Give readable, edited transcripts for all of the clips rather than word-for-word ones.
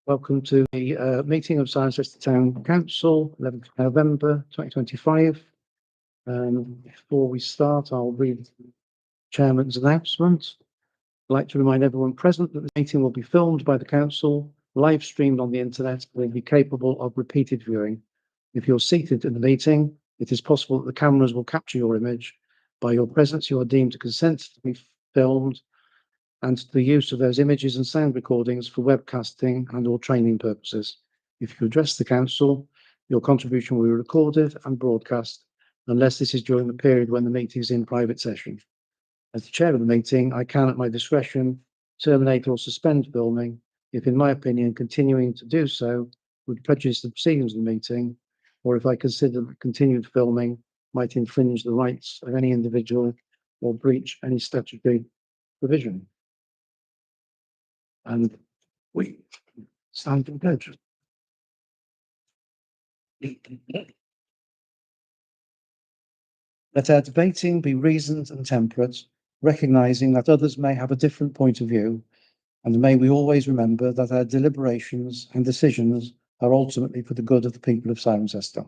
Welcome to the meeting of Cirencester Town Council, 11th November 2025. Before we start, I'll read the Chairman's announcement. I'd like to remind everyone present that the meeting will be filmed by the Council, live streamed on the internet, and will be capable of repeated viewing. If you're seated in the meeting, it is possible that the cameras will capture your image. By your presence, you are deemed to consent to be filmed and to the use of those images and sound recordings for webcasting and or training purposes. If you address the council, your contribution will be recorded and broadcast unless this is during the period when the meeting is in private session. As the chair of the meeting, I can at my discretion terminate or suspend filming if, in my opinion, continuing to do so would prejudice the proceedings of the meeting, or if I consider that continued filming might infringe the rights of any individual or breach any statutory provision. And we stand in pledge. Let our debating be reasoned and temperate, recognising that others may have a different point of view, and may we always remember that our deliberations and decisions are ultimately for the good of the people of Cirencester.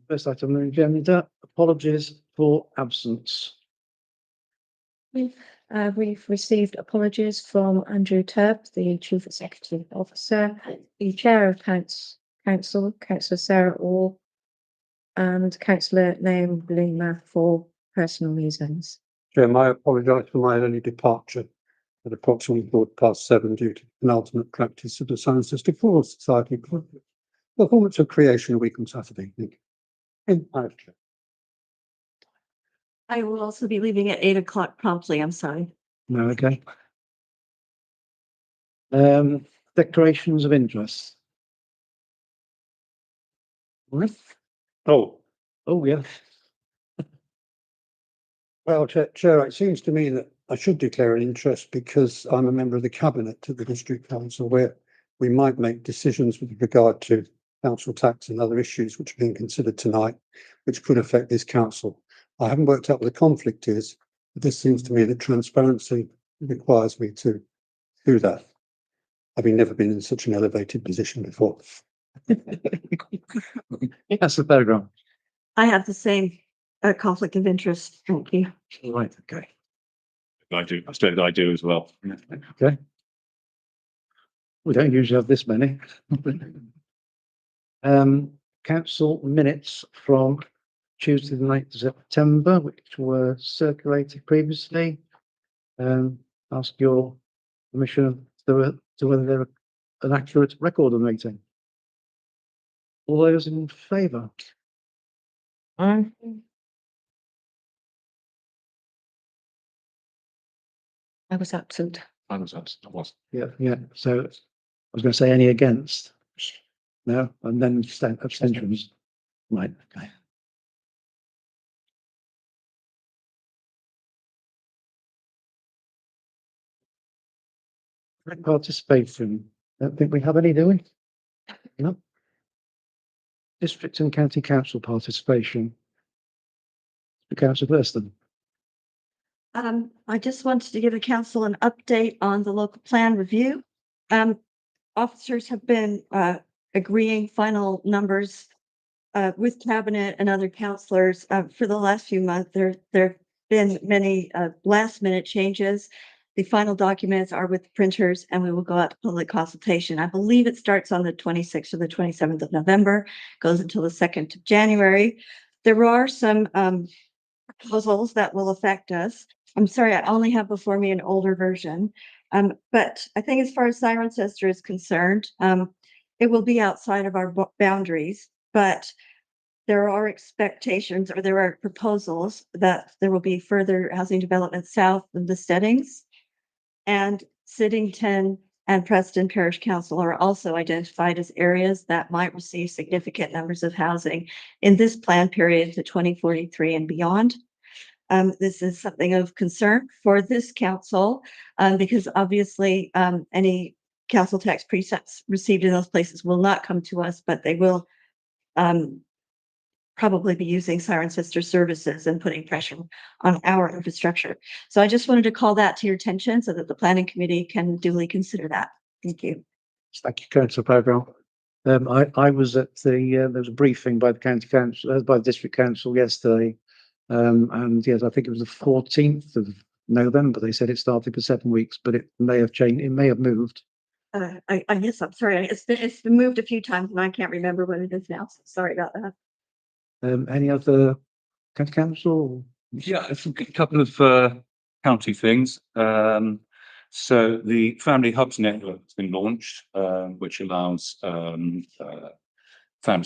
First item on the agenda, apologies for absence. We've received apologies from Andrew Turp, the Chief Executive Officer, the Chair of Council, Councillor Sarah Orr, and Councillor Naomi Bloomer for personal reasons. Chair, I apologise for my early departure at approximately 7:15 due to penultimate practice of the Cirencester Floral Society performance of Creation Week on Saturday. I will also be leaving at 8 o'clock promptly. I'm sorry. No, okay. Declarations of interest. Oh, yeah. well, Chair, it seems to me that I should declare an interest because I'm a member of the Cabinet to the District Council, where we might make decisions with regard to council tax and other issues which are being considered tonight, which could affect this council. I haven't worked out what the conflict is, but this seems to me that transparency requires me to do that, having never been in such an elevated position before. That's the paragraph. I have the same conflict of interest. Thank you. Right, okay. I do. I suppose I do as well. Okay. We don't usually have this many. Council minutes from Tuesday the 9th of September, which were circulated previously. Ask your permission to whether they're an accurate record of the meeting. All those in favour? Aye. I was absent. I was absent. I was. Yeah. So I was going to say any against. No, and then abstentions. Right, okay. Participation. Don't think we have any, do we? No. District and county council participation. Councillor Thurston. I just wanted to give the council an update on the local plan review. Officers have been agreeing final numbers with cabinet and other councillors for the last few months. There have been many last minute changes. The final documents are with the printers and we will go out to public consultation. I believe it starts on the 26th or the 27th of November, goes until the 2nd of January. There are some proposals that will affect us. I'm sorry, I only have before me an older version. But I think as far as Cirencester is concerned, it will be outside of our boundaries, but there are expectations or there are proposals that there will be further housing development south of the Steadings, and Siddington and Preston Parish Council are also identified as areas that might receive significant numbers of housing in this plan period to 2043 and beyond. This is something of concern for this council because obviously any council tax precepts received in those places will not come to us, but they will probably be using Cirencester services and putting pressure on our infrastructure. So I just wanted to call that to your attention so that the planning committee can duly consider that. Thank you. Thank you, Councillor Program. I was at there was a briefing by the county council, by the district council yesterday. And yes, I think it was the 14th of November. They said it started for 7 weeks, but it may have changed. It may have moved. I guess I'm sorry. It's been moved a few times and I can't remember what it is now. So sorry about that. Any other county council? Yeah, it's a couple of county things. So the Family Hubs network has been launched, which allows families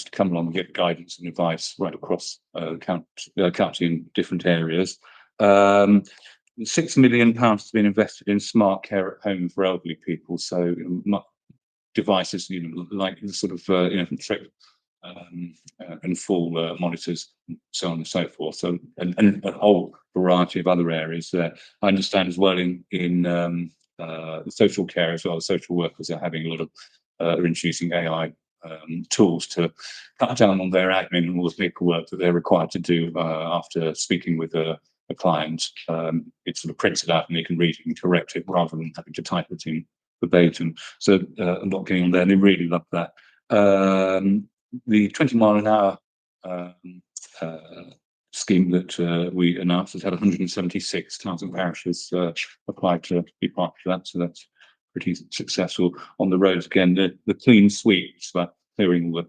to come along and get guidance and advice right across county in different areas. £6 million has been invested in smart care at home for elderly people. So devices, like sort of and full monitors, so on and so forth. So and a whole variety of other areas there. I understand as well in social care as well. Social workers are having a lot of are introducing AI tools to cut down on their admin and all the paperwork that they're required to do after speaking with a client. It's sort of printed out and they can read it and correct it rather than having to type it in verbatim. So a lot going on there. They really love that. The 20 mile an hour scheme that we announced has had 176,000 parishes applied to be part of that. So that's pretty successful. On the roads again, the clean sweeps, about clearing all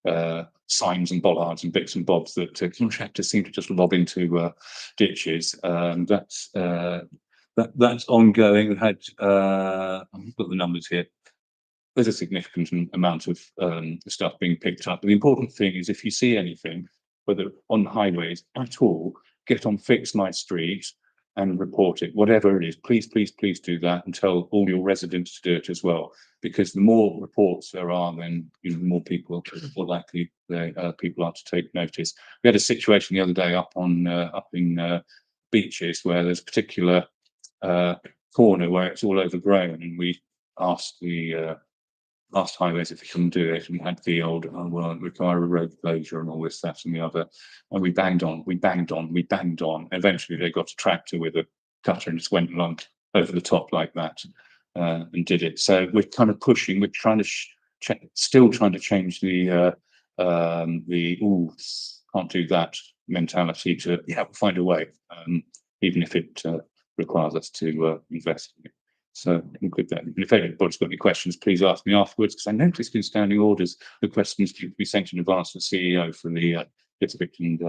the signs and bollards and bits and bobs that contractors seem to just lob into ditches. That's ongoing. We had I've got the numbers here. There's a significant amount of stuff being picked up. But the important thing is if you see anything, whether on highways at all, get on Fix My Street and report it, whatever it is. Please, please, please do that and tell all your residents to do it as well. Because the more reports there are, then the more people, more likely people are to take notice. We had a situation the other day up in beaches where there's a particular corner where it's all overgrown, and we asked the last highways if we couldn't do it, and we had the old require a road closure and all this, that and the other, and we banged on. Eventually they got a tractor with a cutter and just went along over the top like that and did it. So we're kind of pushing, we're trying to still trying to change the can't do that mentality to we'll find a way, even if it requires us to invest in it. So include that. And if anybody's got any questions, please ask me afterwards, because I noticed in standing orders the questions to be sent in advance to the CEO for the district and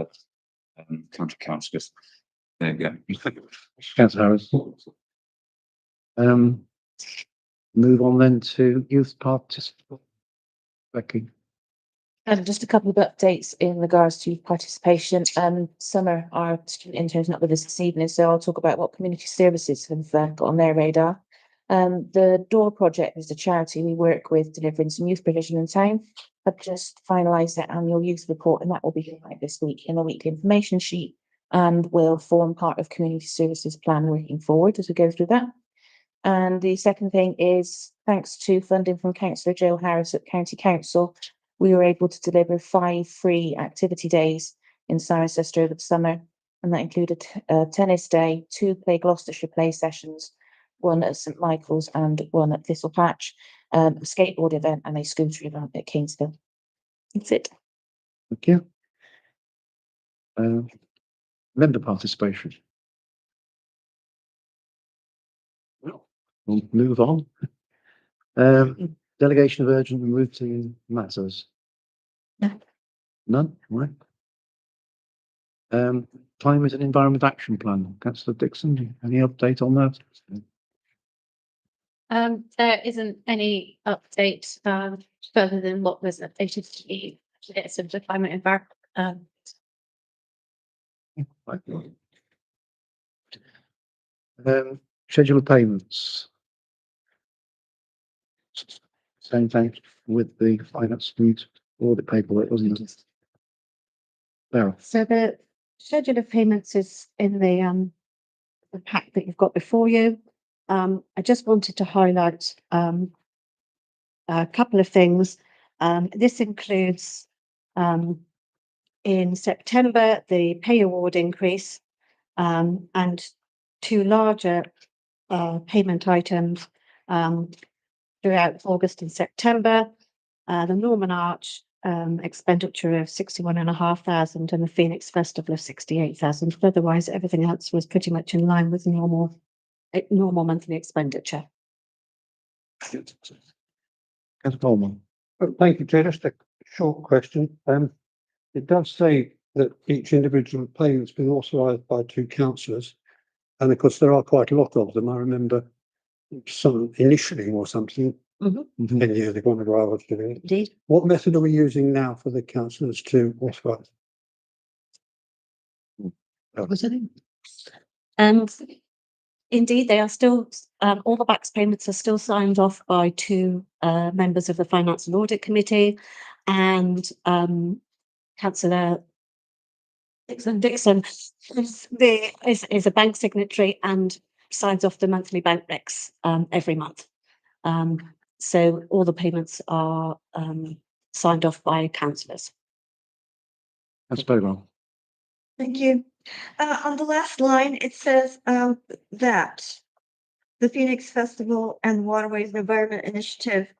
county councillors. There you go. Councillor Harris. Move on then to youth participation. Becky. Just a couple of updates in regards to participation. Summer, our student intern, is not with us this evening, so I'll talk about what community services have got on their radar. The Door Project is a charity we work with delivering some youth provision in town. I've just finalised their annual youth report, and that will be out this week in a weekly information sheet and will form part of community services plan working forward as we go through that. And the second thing is, thanks to funding from Councillor Joe Harris at County Council, we were able to deliver 5 free activity days in Cirencester over the summer, and that included a tennis day, 2 Play Gloucestershire play sessions, 1 at St Michael's and 1 at Thistle Patch, a skateboard event and a scooter event at Kingsville. That's it. Thank you. Member participation. We'll move on. Delegation of urgent and routine matters. No. None, right. Climate and Environment Action Plan. Councillor Dixon, any update on that? There isn't any update further than what was updated to you. It's of the climate environment. Schedule of payments. Same thing with the finance and audit paperwork, wasn't it? Sarah. So the schedule of payments is in the pack that you've got before you. I just wanted to highlight a couple of things. This includes in September, the pay award increase, and two larger payment items throughout August and September. The Norman Arch expenditure of 61,500 and the Phoenix Festival of 68,000. Otherwise, everything else was pretty much in line with normal monthly expenditure. Councillor Coleman. Oh, thank you, Chair. Just a short question. It does say that each individual payment's been authorised by two councillors. And of course, there are quite a lot of them. I remember some initially or something, 10 years ago, whenever I was doing it. Indeed. What method are we using now for the councillors to authorise? Was it? Indeed, they are still, all the backs payments are still signed off by two members of the Finance and Audit Committee, and Councillor Dixon is a bank signatory and signs off the monthly bank recs every month. So all the payments are signed off by councillors. Councillor Bogle. Thank you. On the last line, it says that the Phoenix Festival and Waterways Environment Initiative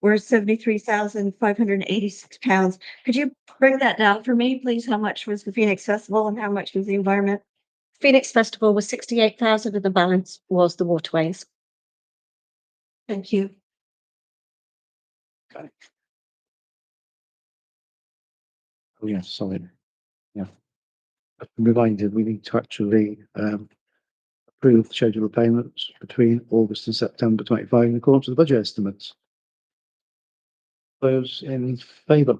were £73,586. Could you break that down for me, please? How much was the Phoenix Festival and how much was the environment? Phoenix Festival was 68,000 and the balance was the waterways. Thank you. Oh, yes, sorry. Yeah. I'm reminded we need to actually approve the schedule of payments between August and September 25 in accordance with the budget estimates. Those in favour?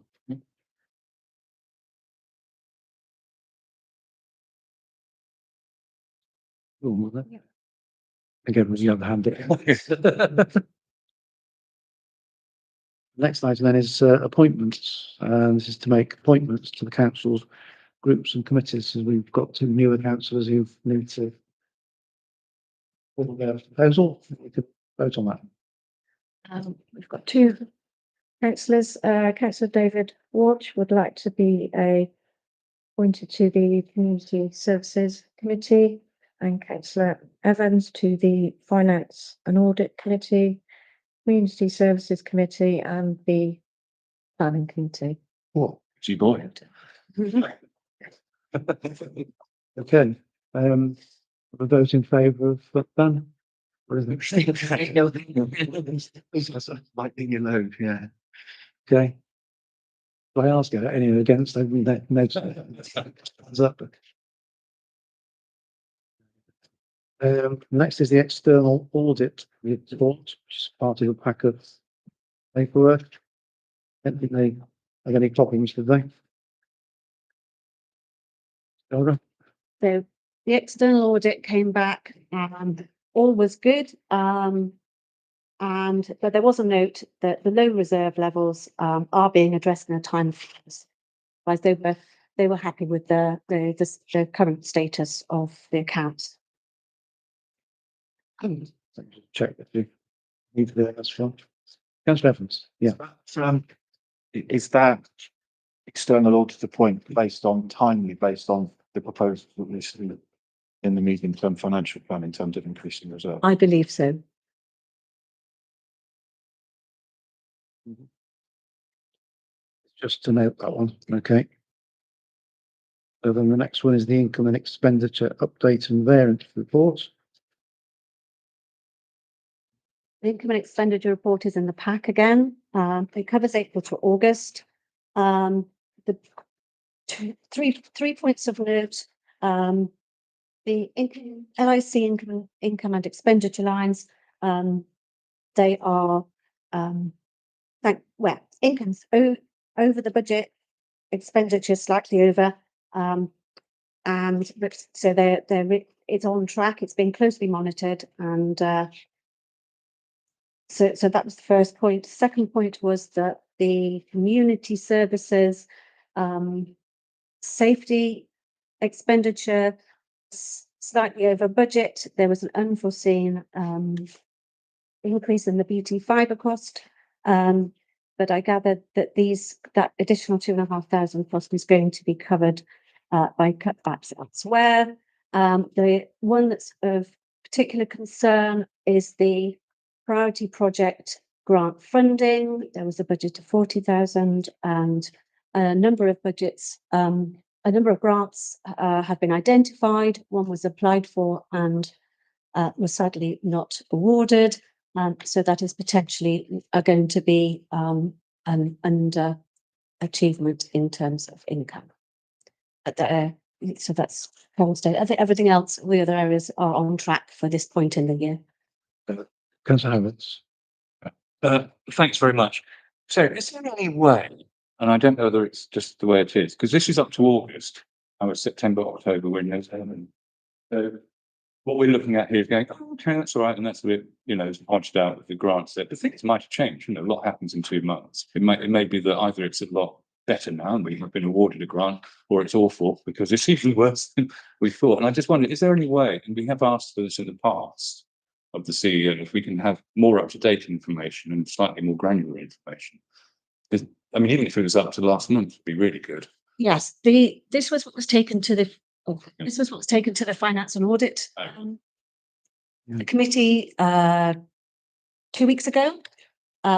Again, was the other hand. Next item then is appointments. This is to make appointments to the council's groups and committees, as we've got two newer councillors who need to put their proposal. We could vote on that. We've got two councillors. Councillor David Watch would like to be appointed to the Community Services Committee, and Councillor Evans to the Finance and Audit Committee, Community Services Committee, and the Planning Committee. What? Gee boy. Okay, we'll vote in favour of that then. What is it? Might be your load, yeah. Okay. Do I ask you any against? Hands up. Next is the external audit report, which is part of a pack of paperwork. Don't think they have any problems, did they? Laura? So the external audit came back and all was good. But there was a note that the low reserve levels are being addressed in a time. But they were happy with the current status of the accounts. Check if you need to do that, that's fine. Councillor Evans, yeah. Is that external auditor point based on the proposal that was in the medium term financial plan in terms of increasing reserve? I believe so. Just to note that one, okay. So then the next one is the income and expenditure update and variance report. The income and expenditure report is in the pack again. It covers April to August. The three points of note. The LIC income and expenditure lines. They are income's over the budget, expenditure slightly over, so it's on track. It's been closely monitored, and so that was the first point. Second point was that the community services safety expenditure slightly over budget. There was an unforeseen increase in the BT fibre cost. but I gathered that that additional 2,500 cost is going to be covered by cutbacks elsewhere. The one that's of particular concern is the priority project grant funding. There was a budget of 40,000 and a number of grants have been identified. One was applied for and was sadly not awarded. So that is potentially going to be an achievement in terms of income. So that's current state. I think everything else, the other areas are on track for this point in the year. Councillor Hammond. Thanks very much. So is there any way, and I don't know whether it's just the way it is, because this is up to August, and it's September, October, we're in November. So what we're looking at here is going, oh, okay, that's all right, and that's a bit, as pointed out with the grants there. But things might change, a lot happens in 2 months. It may be that either it's a lot better now and we have been awarded a grant, or it's awful because it's even worse than we thought. And I just wonder, is there any way, and we have asked for this in the past of the CEO, if we can have more up-to-date information and slightly more granular information? Even if it was up to last month, it'd be really good. Yes, this was what was taken to the Finance and Audit Committee 2 weeks ago,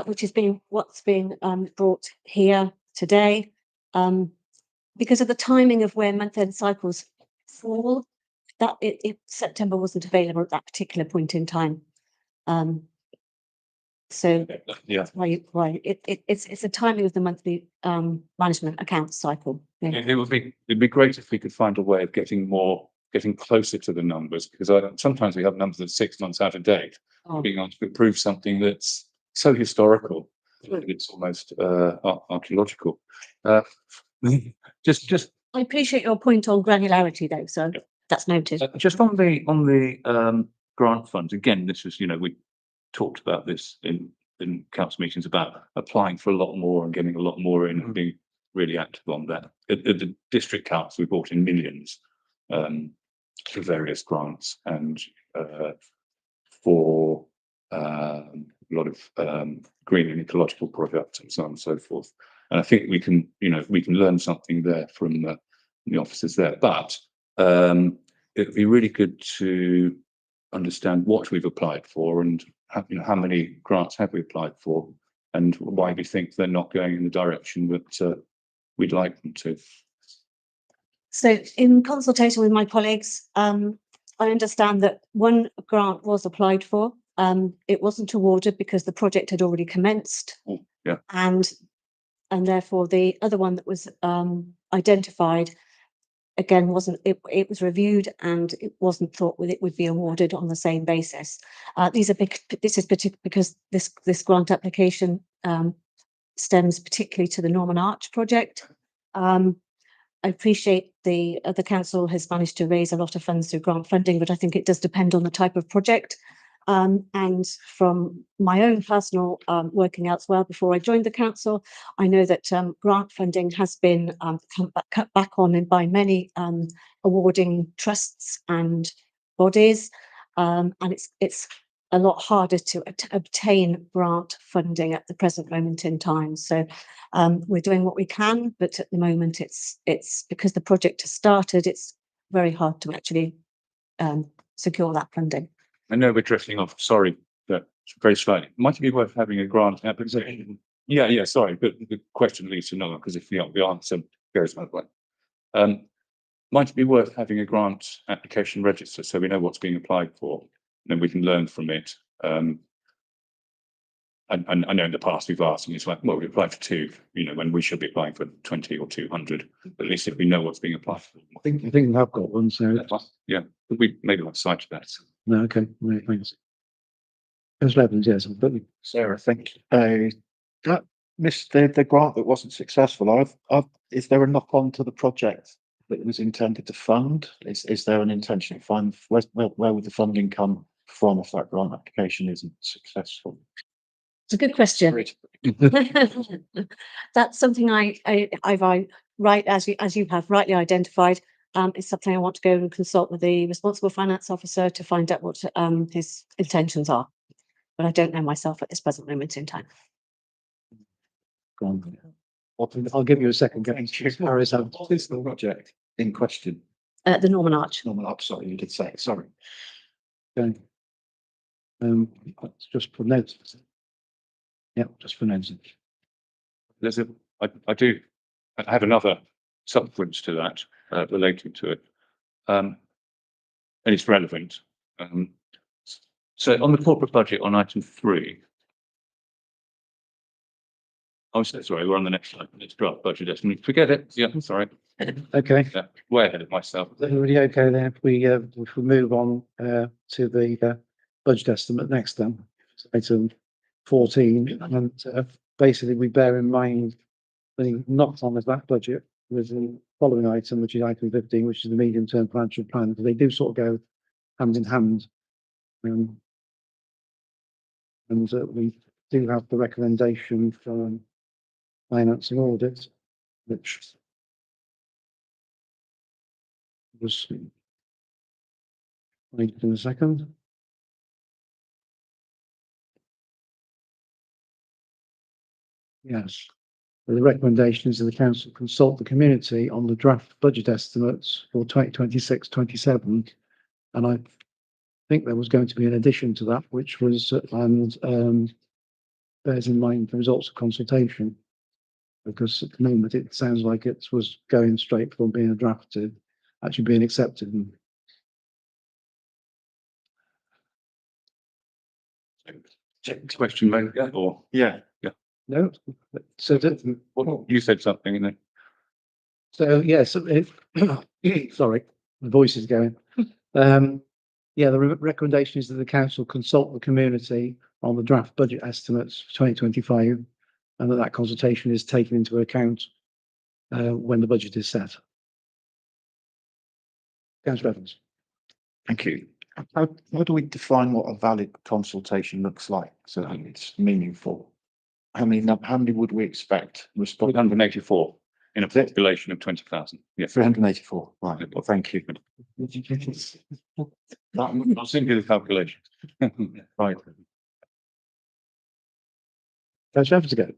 which has been what's been brought here today. Because of the timing of where month-end cycles fall, that September wasn't available at that particular point in time. So Yeah, why it's a timing of the monthly management account cycle. Yeah. it'd be great if we could find a way of getting closer to the numbers, because sometimes we have numbers that are 6 months out of date. Oh. Being able to prove something that's so historical, it's almost archaeological. Just I appreciate your point on granularity though, so that's noted. just on the grant funds, again, this is, we talked about this in council meetings about applying for a lot more and getting a lot more in and being really active on that. At the district council, we brought in millions for various grants and for a lot of green and ecological projects and so on and so forth. And I think we can learn something there from the officers there. But it'd be really good to understand what we've applied for and how many grants have we applied for and why we think they're not going in the direction that we'd like them to. So in consultation with my colleagues, I understand that one grant was applied for. It wasn't awarded because the project had already commenced. Yeah. And therefore the other one that was identified again it was reviewed and it wasn't thought it would be awarded on the same basis. This is particularly because this grant application stems particularly to the Norman Arch project. I appreciate the council has managed to raise a lot of funds through grant funding, but I think it does depend on the type of project. And from my own personal working elsewhere before I joined the council, I know that grant funding has been cut back on by many awarding trusts and bodies, and it's a lot harder to obtain grant funding at the present moment in time. So we're doing what we can, but at the moment it's because the project has started, it's very hard to actually secure that funding. I know we're drifting off, sorry, but very slightly. Might it be worth having a grant application? Yeah, sorry, but the question leads to another, because if the answer goes that way. Might it be worth having a grant application register so we know what's being applied for, and then we can learn from it? I know in the past we've asked, and it's like, well, we applied for 2, when we should be applying for 20 or 200. At least if we know what's being applied for. I think I've got one, so Yeah, but we maybe lost sight of that. no, okay, right, thanks. Councillor Evans, yes, but Sarah, thank you. That missed the grant that wasn't successful. Is there a knock on to the project that was intended to fund? Is there an intention to find where would the funding come from if that grant application isn't successful? It's a good question. That's something I've right as you have rightly identified. It's something I want to go and consult with the responsible finance officer to find out what his intentions are. But I don't know myself at this present moment in time. Go on. I'll give you a second. Thank you. Harry, so- What is the project in question? The Norman Arch. Norman Arch, sorry, you did say it, sorry. Okay. It's just for notes. Yeah, just for notes. There's I have another subsequence to that, relating to it. And it's relevant. So on the corporate budget on item 3. Oh, sorry, we're on the next slide. It's draft budget estimate. Forget it. Yeah, I'm sorry. Okay, Yeah, way ahead of myself. is everybody okay there? If we move on, to the, budget estimate next then, item 14, and, basically we bear in mind the knock on of that budget with the following item, which is item 15, which is the medium-term financial plan, because they do sort of go hand in hand. And we do have the recommendation from Finance and Audit, which was wait in a second. Yes. The recommendation is that the council consult the community on the draft budget estimates for 2026-27. And I think there was going to be an addition to that, which was, bears in mind the results of consultation. Because at the moment it sounds like it was going straight from being a draft to actually being accepted. Question, mate, or Yeah. No, so that, what you said something, and then so yes, sorry, the voice is going. Yeah, the recommendation is that the council consult the community on the draft budget estimates for 2025, and that consultation is taken into account when the budget is set. Councillor Evans. Thank you. How do we define what a valid consultation looks like so that it's meaningful? How many would we expect? Respond 184 in a population of 20,000. Yeah, 384. Right. Well, thank you. I'll send you the calculation. Right. Councillor Evans again.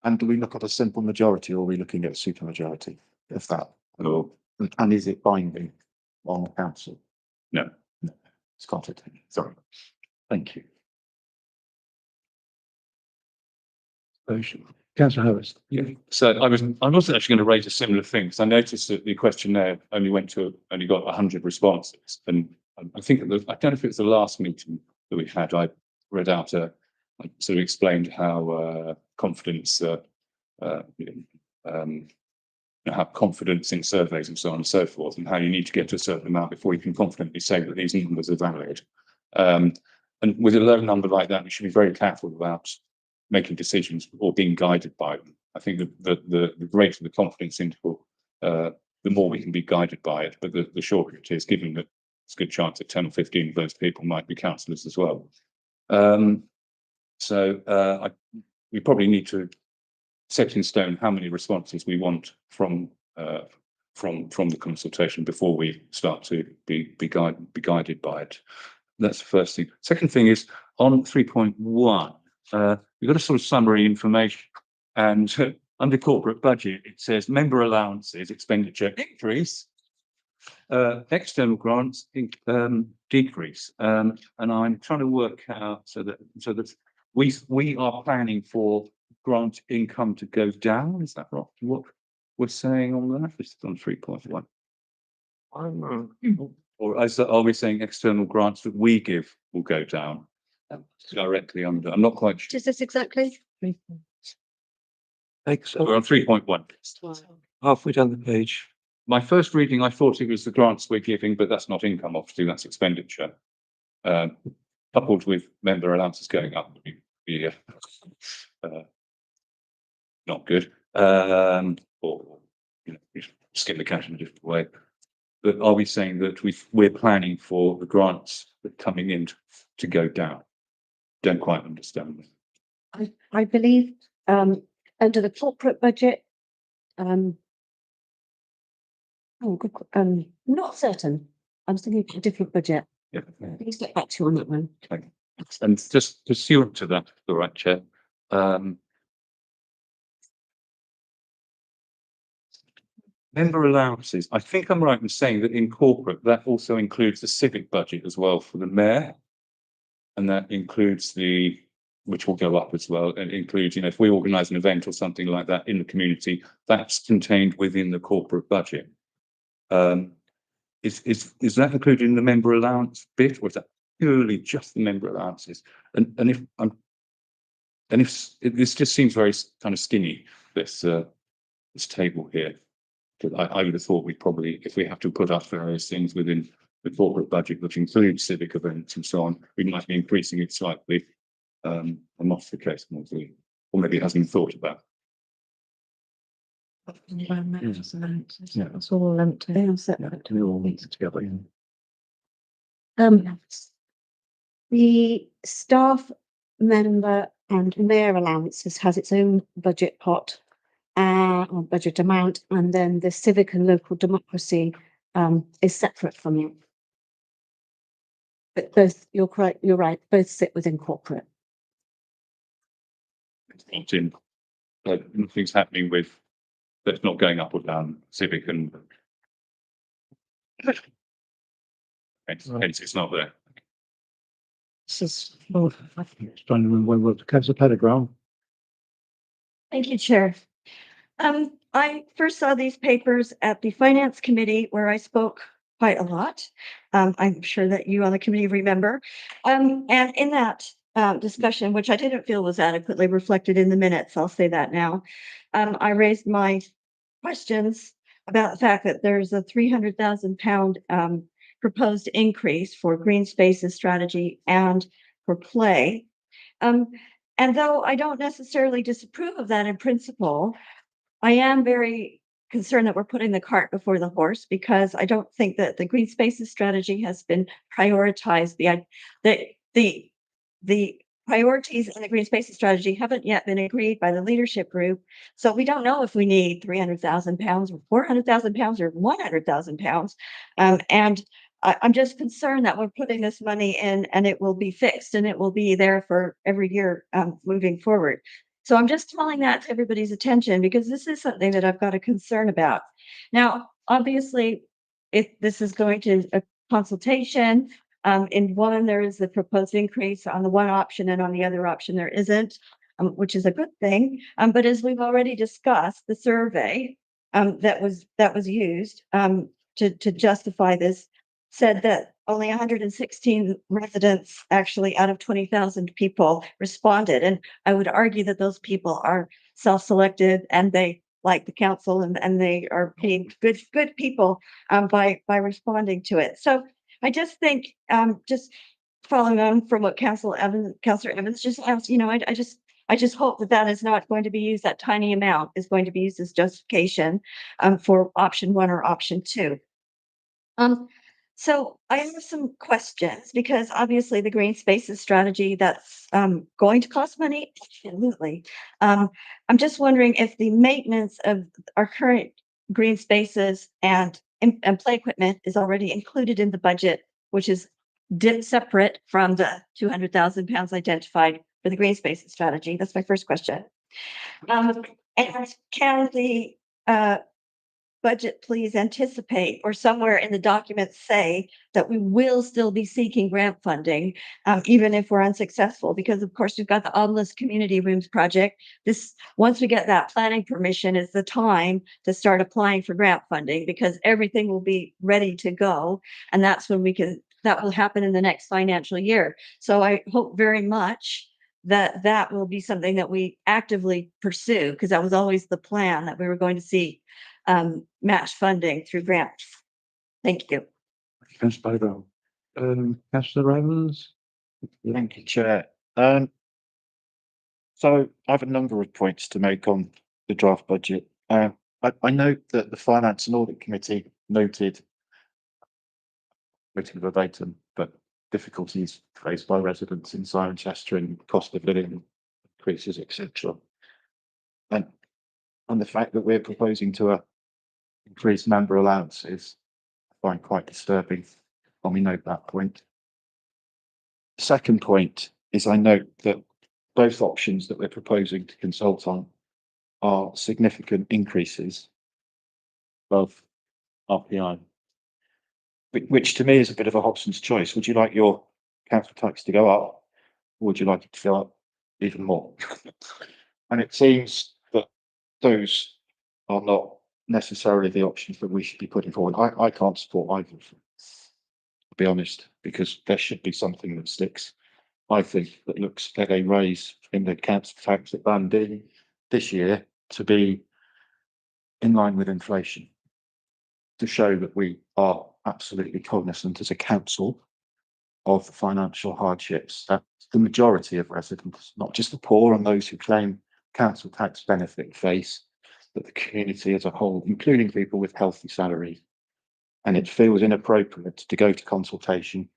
And do we look at a simple majority or are we looking at a super majority? If that, Oh, and is it binding on council? no. It's got it. Sorry. Thank you. Councillor Harris. Yeah. So I was actually going to raise a similar thing because I noticed that the questionnaire only got 100 responses, and I think I don't know if it was the last meeting that we had. I read out I sort of explained how confidence, have confidence in surveys and so on and so forth, and how you need to get to a certain amount before you can confidently say that these numbers are valid. And with a low number like that, we should be very careful about making decisions or being guided by them. I think the greater the confidence interval, the more we can be guided by it. But the shorter it is, given that it's a good chance that 10 or 15 of those people might be councillors as well. We probably need to set in stone how many responses we want from the consultation before we start to be guided by it. That's the first thing. Second thing is on 3.1, we've got a sort of summary information, and under corporate budget it says member allowances expenditure increase, external grants decrease, and I'm trying to work out so that we are planning for grant income to go down. Is that right? What we're saying on that? This is on 3.1. Or are we saying external grants that we give will go down directly under? I'm not quite sure. Is this exactly? We're on 3.1. Halfway down the page. My first reading, I thought it was the grants we're giving, but that's not income, obviously, that's expenditure. Coupled with member allowances going up would be not good. Or skin the cash in a different way. But are we saying that we're planning for the grants that are coming in to go down? Don't quite understand. I believe under the corporate budget. Not certain. I'm thinking of a different budget. Yeah. Please get back to you on that one. And just pursuant to that, the right chair. Member allowances, I think I'm right in saying that in corporate, that also includes the civic budget as well for the mayor. And that includes which will go up as well, and includes, if we organise an event or something like that in the community, that's contained within the corporate budget. Is that included in the member allowance bit, or is that purely just the member allowances? And if this just seems very kind of skinny, this table here. I would have thought we probably, if we have to put up various things within the corporate budget, which includes civic events and so on, we might be increasing it slightly. I'm not the case, maybe, or maybe it hasn't been thought about. Yeah. It's all lumped in. They all separate. We all mix it together. The staff member and mayor allowances has its own budget pot, or budget amount, and then the civic and local democracy is separate from it. But both, you're correct, you're right, both sit within corporate. It's in, nothing's happening with, that's not going up or down, civic and. Hence it's not there. This is, well, I think it's trying to remember when we're Councillor Pellegrin. Thank you, Chair. I first saw these papers at the Finance Committee where I spoke quite a lot. I'm sure that you on the committee remember. And in that discussion, which I didn't feel was adequately reflected in the minutes, I'll say that now. I raised my questions about the fact that there's a £300,000 proposed increase for green spaces strategy and for play. And though I don't necessarily disapprove of that in principle, I am very concerned that we're putting the cart before the horse, because I don't think that the green spaces strategy has been prioritized. The priorities in the green spaces strategy haven't yet been agreed by the leadership group. So we don't know if we need £300,000 or £400,000 or £100,000. And I'm just concerned that we're putting this money in and it will be fixed and it will be there for every year moving forward. So I'm just calling that to everybody's attention, because this is something that I've got a concern about. Now, obviously, if this is going to a consultation, in one, there is the proposed increase on the one option, and on the other option, there isn't, which is a good thing. But as we've already discussed, the survey that was used to justify this said that only 116 residents actually out of 20,000 people responded. And I would argue that those people are self-selected and they like the council and they are being good people by responding to it. So I just think, just following on from what Councillor Evans just asked, I just hope that that is not going to be used, that tiny amount is going to be used as justification for option one or option two. So I have some questions, because obviously the green spaces strategy, that's going to cost money. Absolutely. I'm just wondering if the maintenance of our current green spaces and play equipment is already included in the budget, which is separate from the £200,000 identified for the green spaces strategy. That's my first question. And can the budget please anticipate, or somewhere in the document say, that we will still be seeking grant funding, even if we're unsuccessful? Because of course we've got the Obelisk Community Rooms project. Once we get that planning permission, is the time to start applying for grant funding, because everything will be ready to go. And that's when that will happen in the next financial year. So I hope very much that that will be something that we actively pursue, because that was always the plan, that we were going to see match funding through grants. Thank you. Councillor Pellegrin. Councillor Evans. Thank you, Chair. So I have a number of points to make on the draft budget. I note that the Finance and Audit Committee noted verbatim, but difficulties faced by residents in Cirencester and cost of living increases, etc. And the fact that we're proposing to increase member allowances, I find quite disturbing when we note that point. Second point is, I note that both options that we're proposing to consult on are significant increases. above RPI. Which to me is a bit of a Hobson's choice. Would you like your council tax to go up, or would you like it to go up even more? And it seems that those are not necessarily the options that we should be putting forward. I can't support either of them, to be honest, because there should be something that sticks. I think that looks at a raise in the council tax at Band D this year to be in line with inflation, to show that we are absolutely cognizant as a council of the financial hardships that the majority of residents, not just the poor and those who claim council tax benefit, face, but the community as a whole, including people with healthy salaries. And it feels inappropriate to go to consultation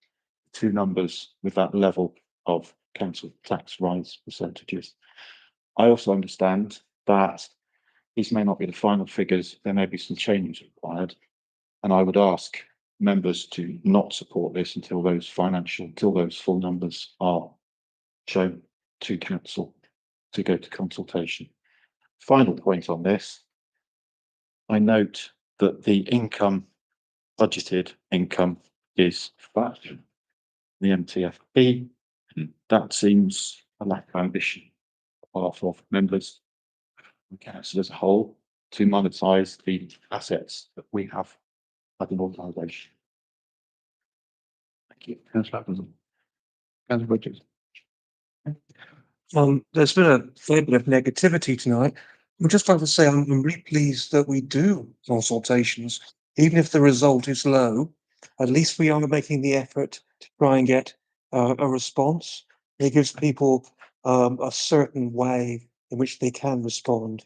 two numbers with that level of council tax rise percentages. I also understand that these may not be the final figures, there may be some changes required. And I would ask members to not support this until those full numbers are shown to council to go to consultation. Final point on this, I note that the budgeted income is flat, the MTFP. That seems a lack of ambition on behalf of members and council as a whole to monetize the assets that we have as an organisation. Thank you, councillor Atkinson. Councillor Bridges. There's been a fair bit of negativity tonight. I'd just like to say I'm really pleased that we do consultations, even if the result is low. At least we are making the effort to try and get a response. It gives people a certain way in which they can respond.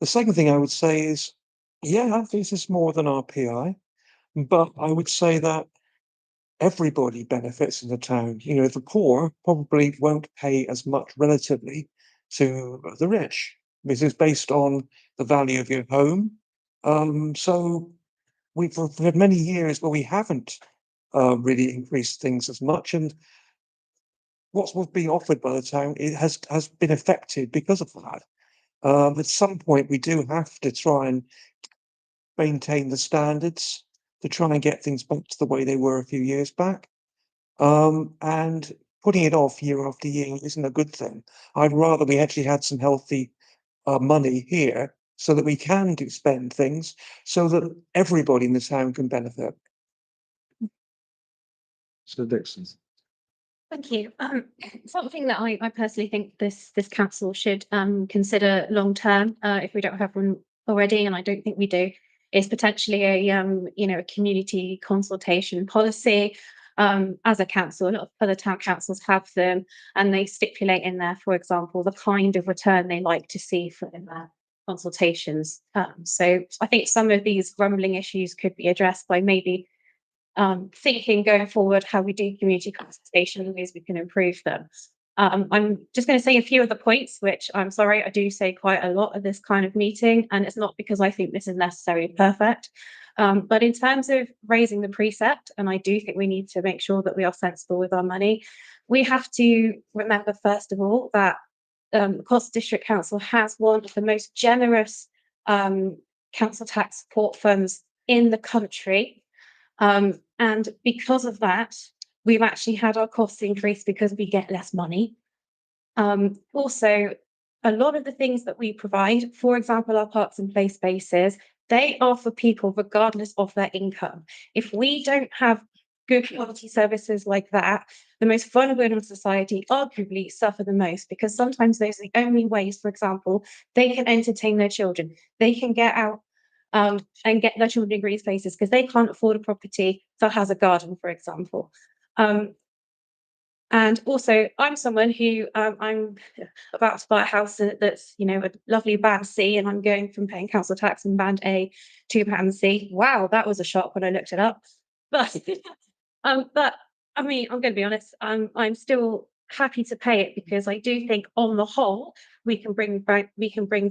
The second thing I would say is, yeah, this is more than RPI, but I would say that everybody benefits in the town. You know, the poor probably won't pay as much relatively to the rich. This is based on the value of your home. So we've had many years where we haven't really increased things as much, and what's being offered by the town it has been affected because of that. At some point, we do have to try and maintain the standards to try and get things back to the way they were a few years back. And putting it off year after year isn't a good thing. I'd rather we actually had some healthy money here so that we can spend things so that everybody in the town can benefit. Sir Dixon. Thank you. Something that I personally think this council should consider long term, if we don't have one already, and I don't think we do, is potentially a community consultation policy. As a council, a lot of other town councils have them, and they stipulate in there, for example, the kind of return they like to see for their consultations. So I think some of these rumbling issues could be addressed by maybe thinking going forward how we do community consultation and ways we can improve them. I'm just going to say a few of the points, which I'm sorry, I do say quite a lot at this kind of meeting, and it's not because I think this is necessarily perfect. But in terms of raising the precept, and I do think we need to make sure that we are sensible with our money, we have to remember, first of all, that Cost District Council has one of the most generous council tax support funds in the country. And because of that, we've actually had our costs increase because we get less money. Also, a lot of the things that we provide, for example, our parks and play spaces, they are for people regardless of their income. If we don't have good quality services like that, the most vulnerable in society arguably suffer the most, because sometimes those are the only ways, for example, they can entertain their children. They can get out and get their children in green spaces because they can't afford a property that has a garden, for example. And also, I'm someone who I'm about to buy a house that's, a lovely band C, and I'm going from paying council tax in band A to band C. Wow, that was a shock when I looked it up. But I mean, I'm going to be honest. I'm still happy to pay it because I do think, on the whole, we can bring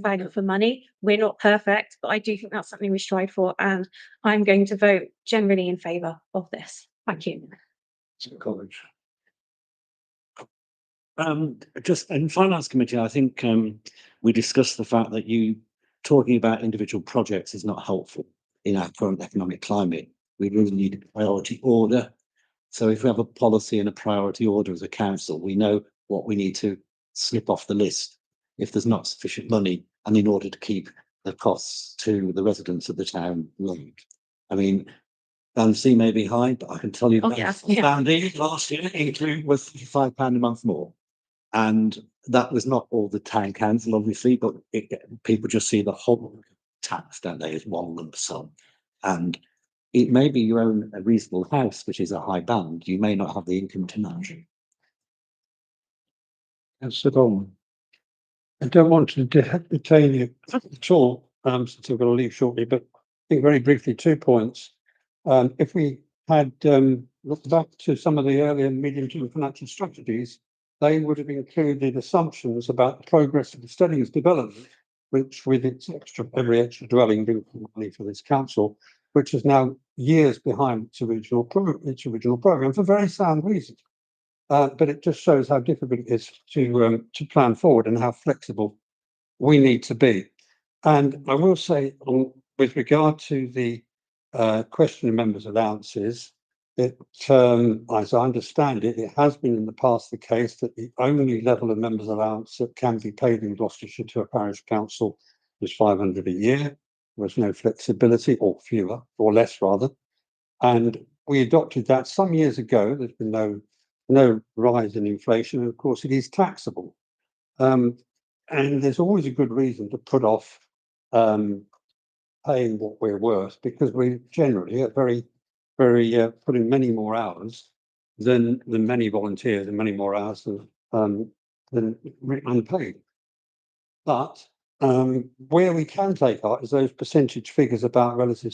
value for money. We're not perfect, but I do think that's something we strive for, and I'm going to vote generally in favour of this. Thank you. College. Just in Finance Committee, I think we discussed the fact that you talking about individual projects is not helpful. in our current economic climate, we really need a priority order. So if we have a policy and a priority order as a council, we know what we need to slip off the list if there's not sufficient money, and in order to keep the costs to the residents of the town low. I mean, Band C may be high, but I can tell you Oh, that yeah. Band E last year was £5 a month more. And that was not all the town council, obviously, but people just see the whole tax, don't they, as one lump sum. And it may be you own a reasonable house, which is a high band, you may not have the income to match. Councillor Goldman. I don't want to detain you at all, since we're going to leave shortly, but I think very briefly 2 points. If we had looked back to some of the earlier medium-term financial strategies, they would have included assumptions about the progress of the studies development, which with its every extra dwelling being money for this council, which is now years behind its original program for very sound reasons. But it just shows how difficult it is to plan forward and how flexible we need to be. And I will say, with regard to the question of members' allowances, as I understand it, it has been in the past the case that the only level of members' allowance that can be paid in Gloucestershire to a parish council is 500 a year. There was no flexibility, or fewer, or less rather. And we adopted that some years ago. There's been no rise in inflation, and of course it is taxable. And there's always a good reason to put off paying what we're worth, because we generally are very put in many more hours than many volunteers, and many more hours than unpaid. But where we can take art is those percentage figures about relative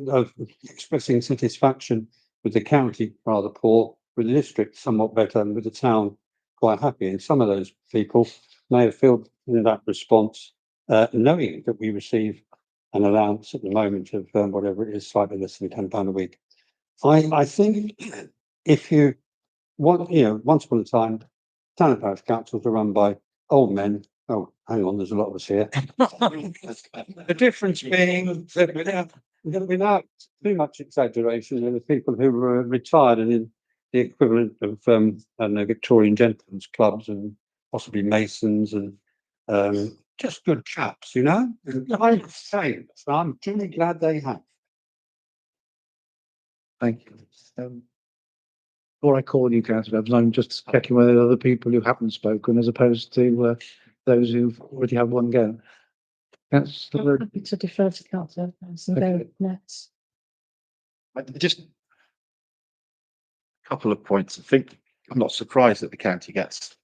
of expressing satisfaction with the county rather poor, with the district somewhat better, and with the town quite happy. And some of those people may have felt in that response, knowing that we receive an allowance at the moment of whatever it is, slightly less than £10 a week. I think if you want, once upon a time, town and parish councils are run by old men. Oh, hang on, there's a lot of us here. The difference being that without too much exaggeration, there are people who were retired and in the equivalent of, I don't know, Victorian gentlemen's clubs and possibly masons and just good chaps, I'm saying, so I'm really glad they have. Thank you. Before I call you, councillor Evans, I'm just checking whether there are other people who haven't spoken as opposed to those who've already had one go. Councillor, Happy to defer to councillor Evans and Okay. go next. Just a couple of points. I think I'm not surprised that the county gets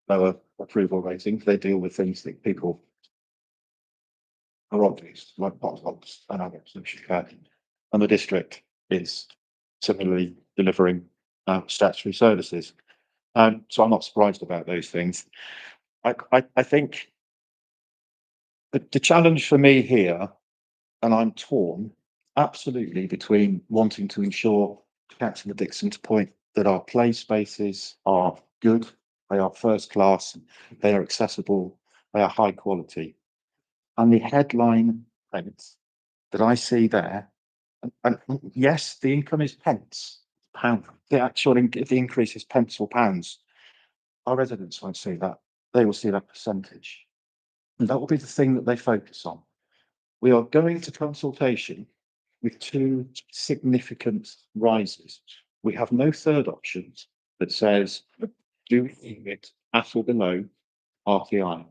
lower approval ratings. They deal with things that people are obvious, like potholes and other social care. And the district is similarly delivering statutory services. So I'm not surprised about those things. I think the challenge for me here, and I'm torn absolutely between wanting to ensure, Councillor Dixon's point, that our play spaces are good, they are first class, they are accessible, they are high quality. And the headline payments that I see there, and yes, the income is pence, pound, the increase is pence or pounds. Our residents won't see that. They will see that percentage. And that will be the thing that they focus on. We are going to consultation with two significant rises. We have no third option that says, do we leave it at or below RPI?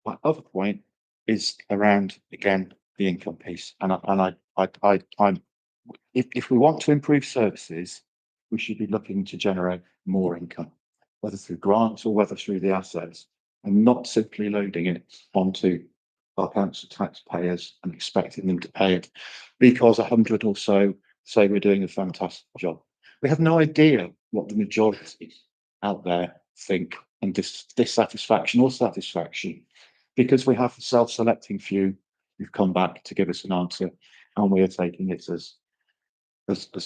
My other point is around, again, the income piece. And I'm, if we want to improve services, we should be looking to generate more income, whether through grants or whether through the assets, and not simply loading it onto our council taxpayers and expecting them to pay it because 100 or so say we're doing a fantastic job. We have no idea what the majority out there think, and dissatisfaction or satisfaction, because we have a self-selecting few who've come back to give us an answer, and we are taking it as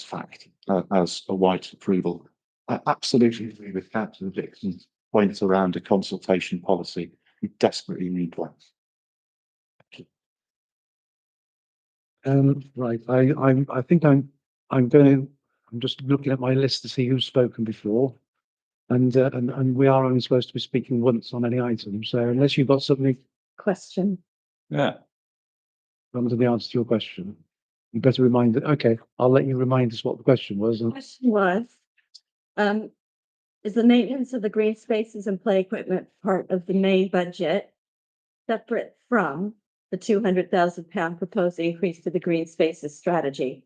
fact, as a white approval. I absolutely agree with Councillor Dixon's points around a consultation policy. We desperately need one. Right, I think I'm just looking at my list to see who's spoken before. And we are only supposed to be speaking once on any item, so unless you've got something, Question. Yeah. come to the answer to your question, you better remind it, okay, I'll let you remind us what the question was, and Question was, is the maintenance of the green spaces and play equipment part of the main budget separate from the £200,000 proposed increase to the green spaces strategy?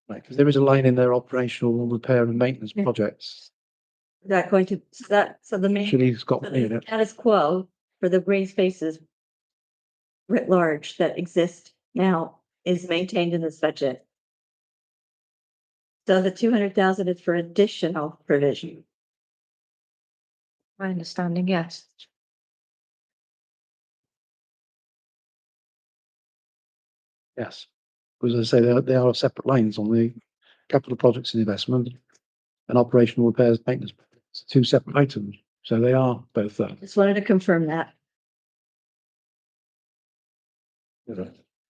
right, because there is a line in there, operational repair and maintenance Yeah. projects. Is that going to, so the main, Actually, it's got, you know, status quo for the green spaces writ large that exist now is maintained in this budget. So the 200,000 is for additional provision. My understanding, yes. yes. As I say, there are separate lines on the capital projects and investment and operational repairs, maintenance, it's two separate items, so they are both there. Just wanted to confirm that.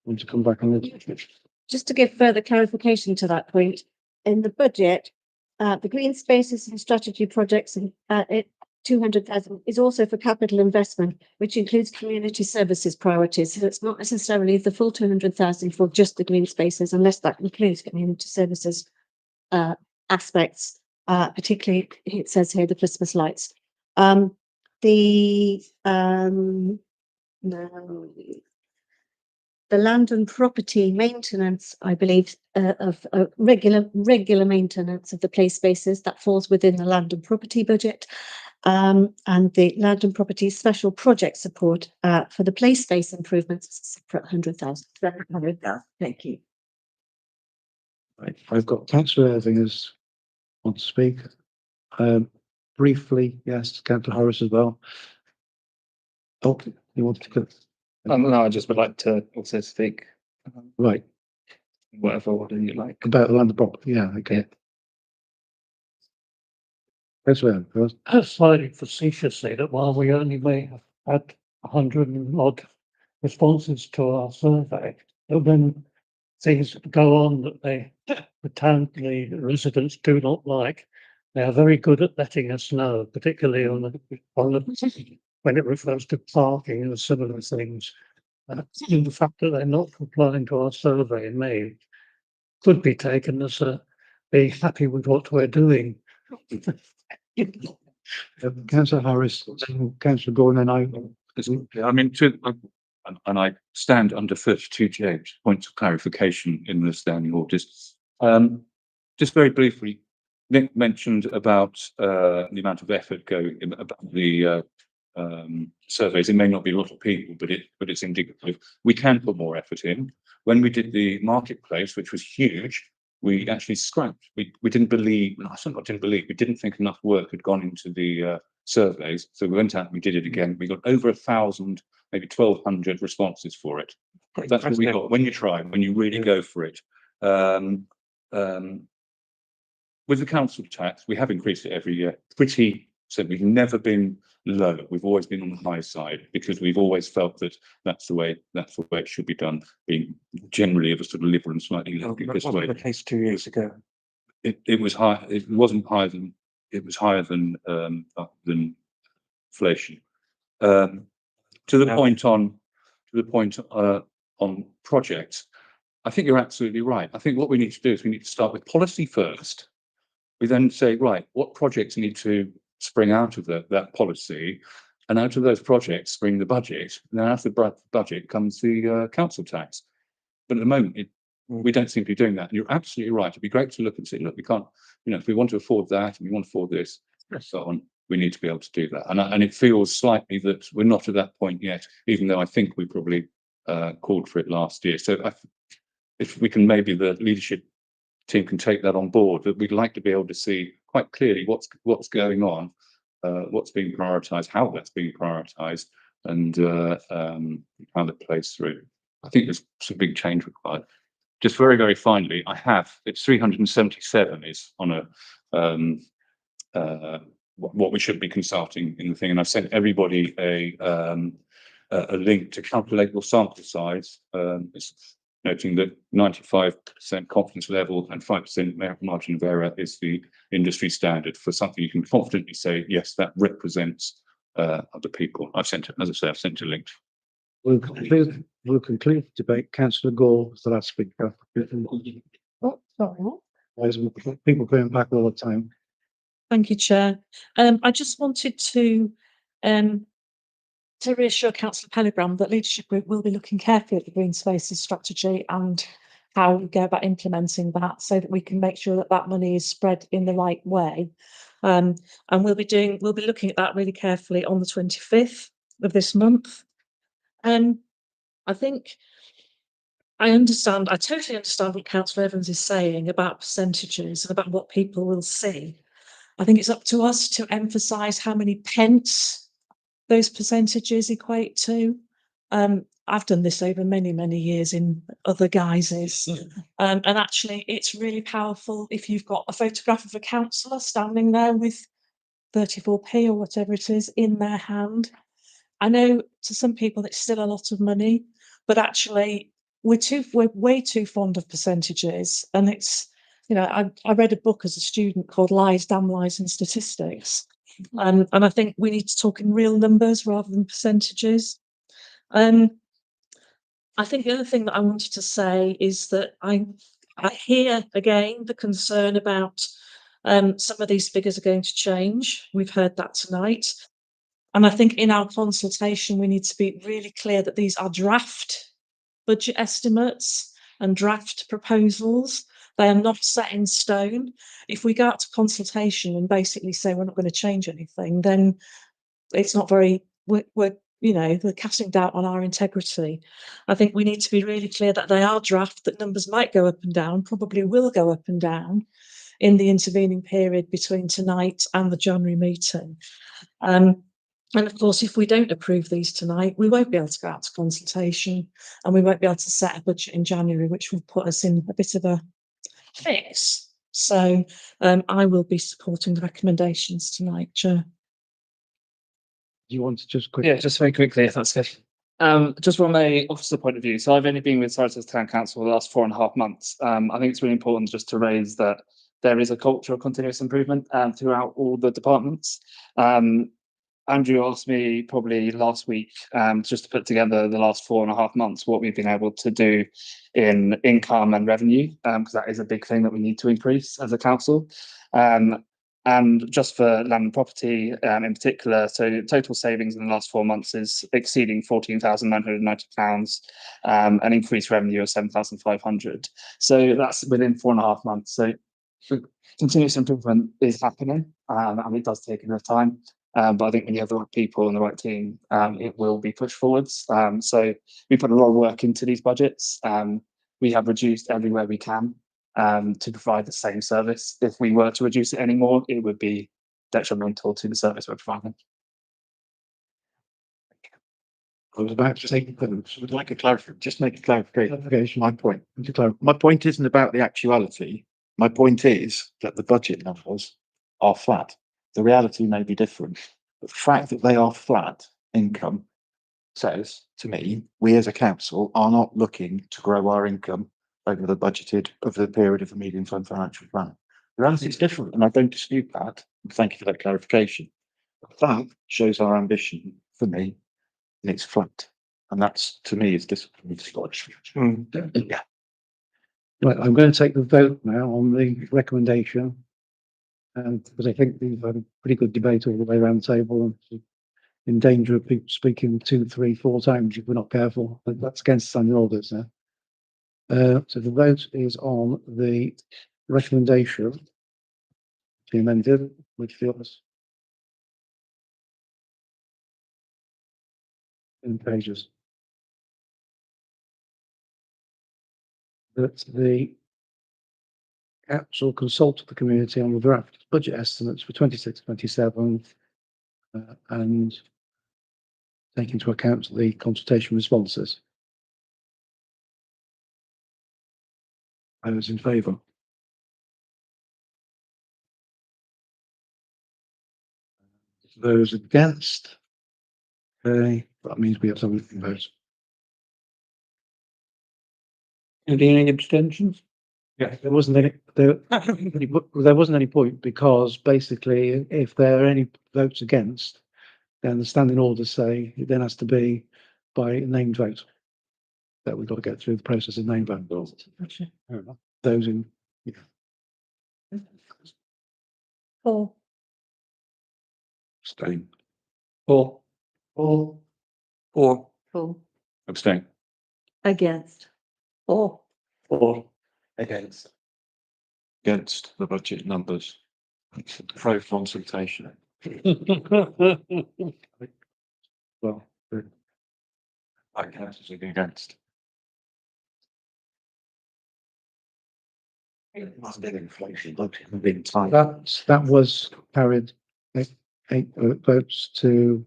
Want to come back on it? Just to give further clarification to that point, in the budget, the green spaces and strategy projects, it 200,000 is also for capital investment, which includes community services priorities. So it's not necessarily the full 200,000 for just the green spaces, unless that includes community services aspects, particularly it says here the Christmas lights. The land and property maintenance, I believe, of regular maintenance of the play spaces that falls within the land and property budget. And the land and property special project support for the play space improvements is a separate 100,000. 100,000. Thank you. Right, I've got councillor Irving as want to speak. Briefly, yes, councillor Harris as well. Oh, you wanted to go? No, I just would like to also speak, Right, whatever order you like. about the land and property, yeah, okay. Councillor Irving, first. Slightly facetiously, that while we only may have had 100 and odd responses to our survey, that when things go on that the town, the residents do not like, they are very good at letting us know, particularly on the when it refers to parking and similar things. The fact that they're not complying to our survey in May could be taken as being happy with what we're doing. Councillor Harris, then councillor Gordon, and I mean, and I stand under 32J, points of clarification in the standing orders. Just very briefly, Nick mentioned about the amount of effort going in about the surveys. It may not be a lot of people, but it's indicative. We can put more effort in. When we did the marketplace, which was huge, we actually scrapped. We didn't believe, no, I didn't believe, we didn't think enough work had gone into the surveys. So we went out and we did it again. We got over 1,000, maybe 1,200 responses for it. That's what we got when you try, when you really go for it. With the council tax, we have increased it every year. So we've never been low. We've always been on the high side because we've always felt that that's the way it should be done, being generally of a sort of liberal and slightly That this way. wasn't the case 2 years ago. It was high. It wasn't higher than. It was higher than inflation. To the point on projects, I think you're absolutely right. I think what we need to do is we need to start with policy first. We then say, right, what projects need to spring out of that policy, and out of those projects spring the budget. And then out of the budget comes the council tax. But at the moment, we don't seem to be doing that. And you're absolutely right. It'd be great to look and say, look, we can't, if we want to afford that and we want to afford this, and so on, we need to be able to do that. And it feels slightly that we're not at that point yet, even though I think we probably called for it last year. So if we can, maybe the leadership team can take that on board, that we'd like to be able to see quite clearly what's going on, what's being prioritised, how that's being prioritised, and how that plays through. I think there's some big change required. Just very, very finally, it's 377 is on what we should be consulting in the thing, and I've sent everybody a a link to calculate your sample size. It's noting that 95% confidence level and 5% margin of error is the industry standard for something you can confidently say, yes, that represents other people. I've sent it, as I say, I've sent a link. We'll conclude the debate. Councillor Gore is the last speaker. Oh, sorry. There's people going back all the time. Thank you, Chair. I just wanted to reassure Councillor Pellegrim that Leadership Group will be looking carefully at the green spaces strategy and how we go about implementing that, so that we can make sure that that money is spread in the right way. And we'll be looking at that really carefully on the 25th of this month. I think I totally understand what Councillor Evans is saying about percentages and about what people will see. I think it's up to us to emphasise how many pence those percentages equate to. I've done this over many, many years in other guises. And actually, it's really powerful if you've got a photograph of a councillor standing there with 34p or whatever it is in their hand. I know to some people it's still a lot of money, but actually we're way too fond of percentages. And it's, you know, I read a book as a student called Lies, Damn Lies and Statistics. And I think we need to talk in real numbers rather than percentages. I think the other thing that I wanted to say is that I hear again the concern about some of these figures are going to change. We've heard that tonight. And I think in our consultation, we need to be really clear that these are draft budget estimates and draft proposals. They are not set in stone. If we go out to consultation and basically say we're not going to change anything, then it's not very, we're casting doubt on our integrity. I think we need to be really clear that they are draft, that numbers might go up and down, probably will go up and down in the intervening period between tonight and the January meeting. And of course, if we don't approve these tonight, we won't be able to go out to consultation and we won't be able to set a budget in January, which will put us in a bit of a fix. So I will be supporting the recommendations tonight, Chair. Do you want to just quickly? Yeah, just very quickly, if that's good. Just from a officer point of view, so I've only been with Cirencester Town Council for the last 4.5 months. I think it's really important just to raise that there is a culture of continuous improvement throughout all the departments. Andrew asked me probably last week just to put together the last 4.5 months, what we've been able to do in income and revenue, because that is a big thing that we need to increase as a council. And just for land and property in particular, so total savings in the last 4 months is exceeding £14,990, an increased revenue of 7,500. So that's within 4.5 months. So continuous improvement is happening, and it does take enough time. But I think when you have the right people and the right team, it will be pushed forwards. So we put a lot of work into these budgets. We have reduced everywhere we can to provide the same service. If we were to reduce it anymore, it would be detrimental to the service we're providing. I was about to say, would like a just make a clarification. My point. My point isn't about the actuality. My point is that the budget numbers are flat. The reality may be different, but the fact that they are flat income says to me, we as a council are not looking to grow our income over the period of the medium-term financial plan. The reality is different, and I don't dispute that. Thank you for that clarification. But that shows our ambition for me, and it's flat, and that's to me is discipline. Yeah. Right, I'm going to take the vote now on the recommendation. Because I think we've had a pretty good debate all the way around the table, and in danger of people speaking 2, 3, 4 times if we're not careful. But that's against standing orders now. So the vote is on the recommendation to be amended, which feels in pages. That the council consult the community on the draft budget estimates for 26-27 and take into account the consultation responses. I was in favour. Those against? Okay. That means we have some votes. Any abstentions? Yeah, there wasn't any, there wasn't any point because basically if there are any votes against, then the standing orders say it then has to be by named vote. That we've got to get through the process of named vote. Fair enough. Those in, Four. Abstain. Four. Or Four. Abstain. Against. Four. Or against. Against the budget numbers. Pro consultation. well, I count as against. Must be inflation, look, big time. that was carried eight votes to.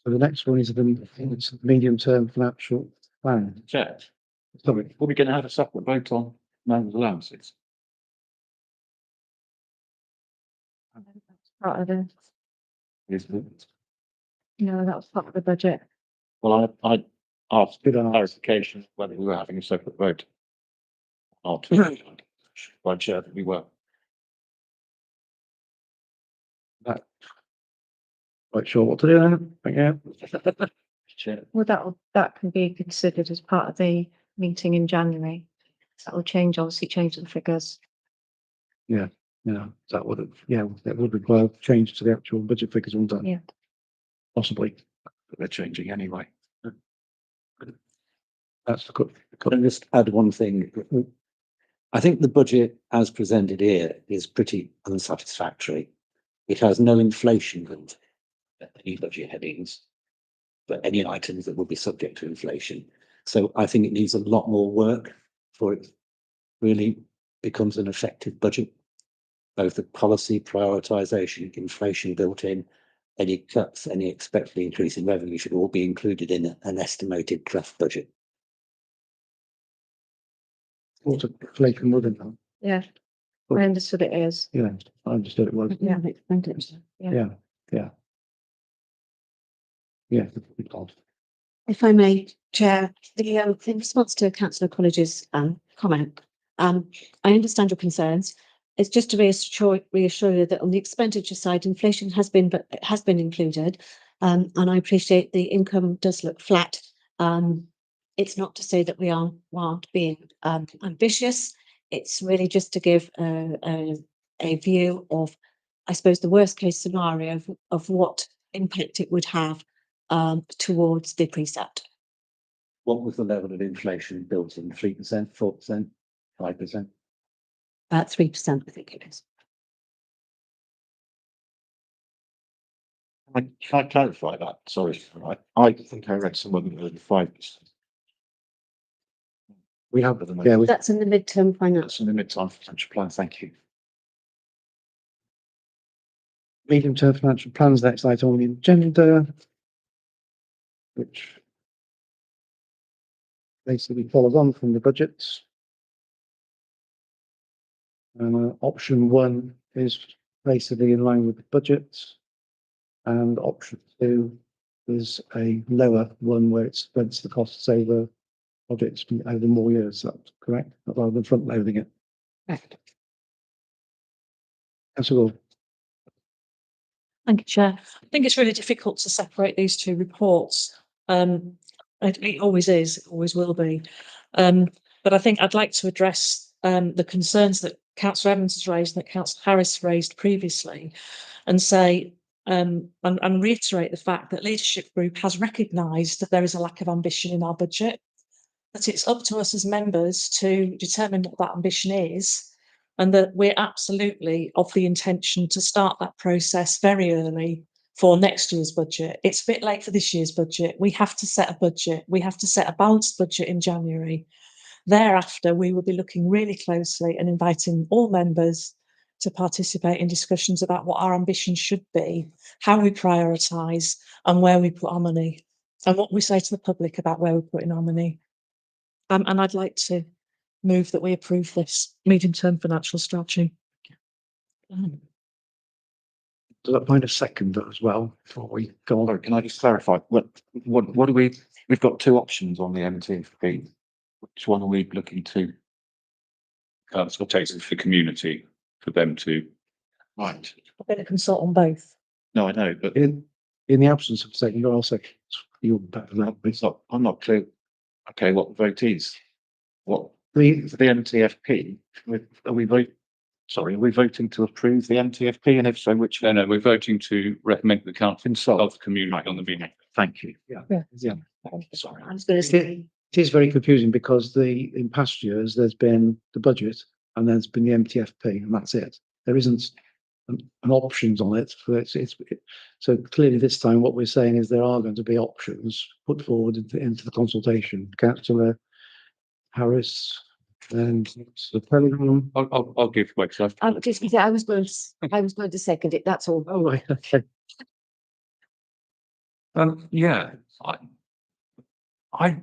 So the next one is the medium-term financial plan. Chair, Sorry, are we going to have a separate vote on man's allowances? Part of the, Is it? no, that was part of the budget. Well, I asked Good answer. clarification whether we were having a separate vote. Not. By chair that we were. quite sure what to do now. Yeah. Chair. Well, that can be considered as part of the meeting in January. That will change, obviously change the figures. Yeah, that would, that would require change to the actual budget figures, wouldn't it? Yeah. Possibly. But they're changing anyway. That's good. Can I just add one thing? I think the budget as presented here is pretty unsatisfactory. It has no inflation and any budget headings, but any items that would be subject to inflation. So I think it needs a lot more work before it really becomes an effective budget. Both the policy prioritization, inflation built in, any cuts, any expected increase in revenue should all be included in an estimated draft budget. Water inflation wouldn't it? Yeah. I understood it is. Yeah, I understood it was. Yeah. Yeah. Yeah. If I may, Chair, in response to Councillor College's comment, I understand your concerns. It's just to reassure you that on the expenditure side, inflation has been included, and I appreciate the income does look flat. It's not to say that we aren't being ambitious. It's really just to give a view of, I suppose, the worst case scenario of what impact it would have towards the precept. What was the level of inflation built in? 3%, 4%, 5%? 3%, I think it is. Can I clarify that? Sorry, I think I read somewhere than 5%. We have at the moment. Yeah, That's in the midterm That's finance. in the mid-term financial plan. Thank you. medium-term financial plans, next item on the agenda, which basically follows on from the budgets. Option one is basically in line with the budgets, and option two is a lower one where it spreads the costs over projects over more years. That's correct, rather than front loading it. Correct. That's all. Thank you, Chair. I think it's really difficult to separate these two reports. It always is, it always will be. But I think I'd like to address the concerns that Councillor Evans has raised and that Councillor Harris raised previously, and say and reiterate the fact that Leadership Group has recognised that there is a lack of ambition in our budget, that it's up to us as members to determine what that ambition is, and that we're absolutely of the intention to start that process very early for next year's budget. It's a bit late for this year's budget. We have to set a budget. We have to set a balanced budget in January. Thereafter, we will be looking really closely and inviting all members to participate in discussions about what our ambition should be, how we prioritise, and where we put our money, and what we say to the public about where we're putting our money. And I'd like to move that we approve this medium-term financial strategy. Does that find a second as well before we go on? Sorry, can I just clarify? What do we've got two options on the MTFP. Which one are we looking to? Consultation for community, for them to. Right. I'm going to consult on both. No, I know, but In the absence of a second, I'll second. You're better than that. it's not, I'm not clear. Okay, what the vote is? What, The, for the MTFP, are we voting to approve the MTFP, and if so, which? No, we're voting to recommend the council Consult. of the community on the meeting. Thank you. Sorry. I was going to say, it is very confusing because in past years, there's been the budget and there's been the MTFP and that's it. There isn't an options on it. So clearly this time what we're saying is there are going to be options put forward into the consultation. Councillor Harris and the Telegram. I'll give way. I was just going to say, I was going to second it, that's all. Oh, right, okay. Yeah, I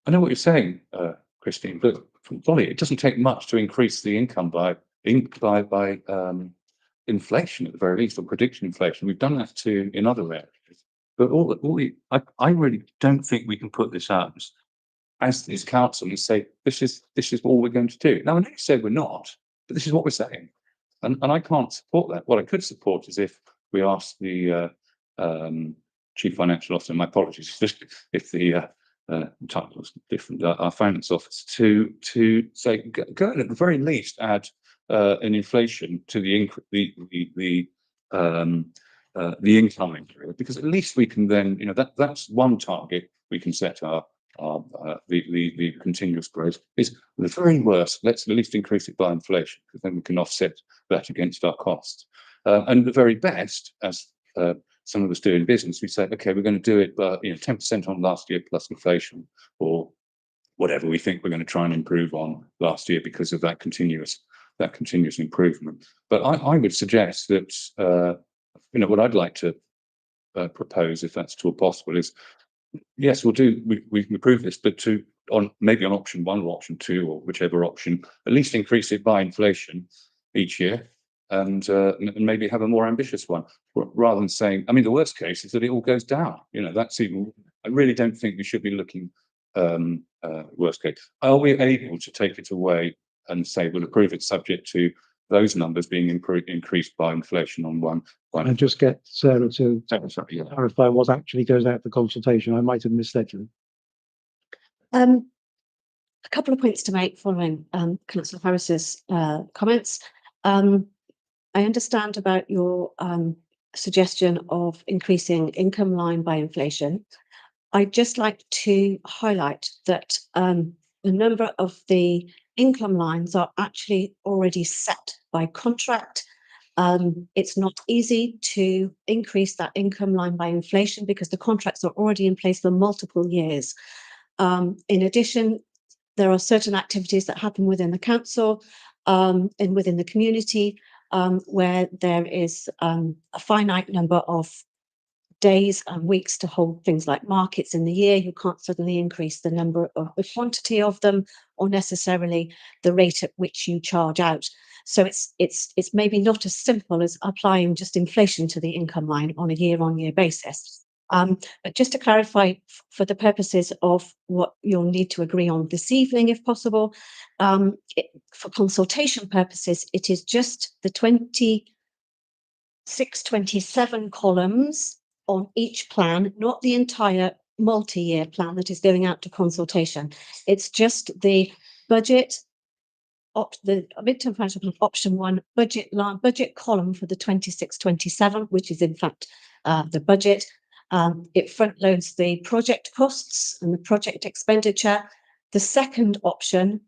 know what you're saying, Christine, but from Dolly, it doesn't take much to increase the income by inflation at the very least, or prediction inflation. We've done that in other areas. But I really don't think we can put this out as this council and say, this is all we're going to do. Now, I know you said we're not, but this is what we're saying. And I can't support that. What I could support is if we ask the Chief Financial Officer, my apologies, if the title was different, our finance officer, to say, go and at the very least add an inflation to the income period, because at least we can then, that's one target we can set the continuous growth is the very worst. Let's at least increase it by inflation, because then we can offset that against our costs. And the very best, as some of us do in business, we say, okay, we're going to do it, but 10% on last year plus inflation, or whatever we think we're going to try and improve on last year because of that continuous improvement. But I would suggest that what I'd like to propose, if that's at all possible, is yes, we can approve this, but maybe on option 1 or option 2 or whichever option, at least increase it by inflation each year, and maybe have a more ambitious one, rather than saying, I mean, the worst case is that it all goes down. That's even. I really don't think we should be looking worst case. Are we able to take it away and say we'll approve it subject to those numbers being increased by inflation on one? And just get Sarah to Sorry, yeah. clarify what actually goes out for consultation. I might have misled you. A couple of points to make following Councillor Harris's comments. I understand about your suggestion of increasing income line by inflation. I'd just like to highlight that a number of the income lines are actually already set by contract. It's not easy to increase that income line by inflation because the contracts are already in place for multiple years. In addition, there are certain activities that happen within the council and within the community where there is a finite number of days and weeks to hold things like markets in the year. You can't suddenly increase the number of the quantity of them, or necessarily the rate at which you charge out. So it's maybe not as simple as applying just inflation to the income line on a year-on-year basis. But just to clarify, for the purposes of what you'll need to agree on this evening, if possible, for consultation purposes, it is just the 26-27 columns on each plan, not the entire multi-year plan that is going out to consultation. It's just the budget, the midterm financial plan option 1 budget column for the 26-27, which is in fact the budget. It front loads the project costs and the project expenditure. The second option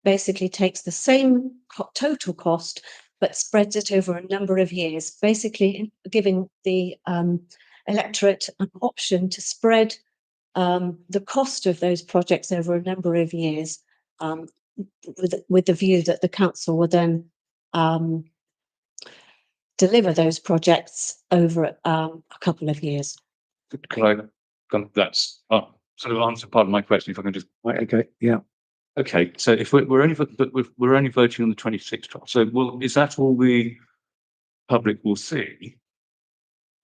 basically takes the same total cost but spreads it over a number of years, basically giving the electorate an option to spread the cost of those projects over a number of years, with the view that the council will then deliver those projects over a couple of years. That's sort of answer part of my question. If I can just. Right, okay, yeah. Okay, so if we're only, but we're only voting on the 26th draft, so is that all the public will see?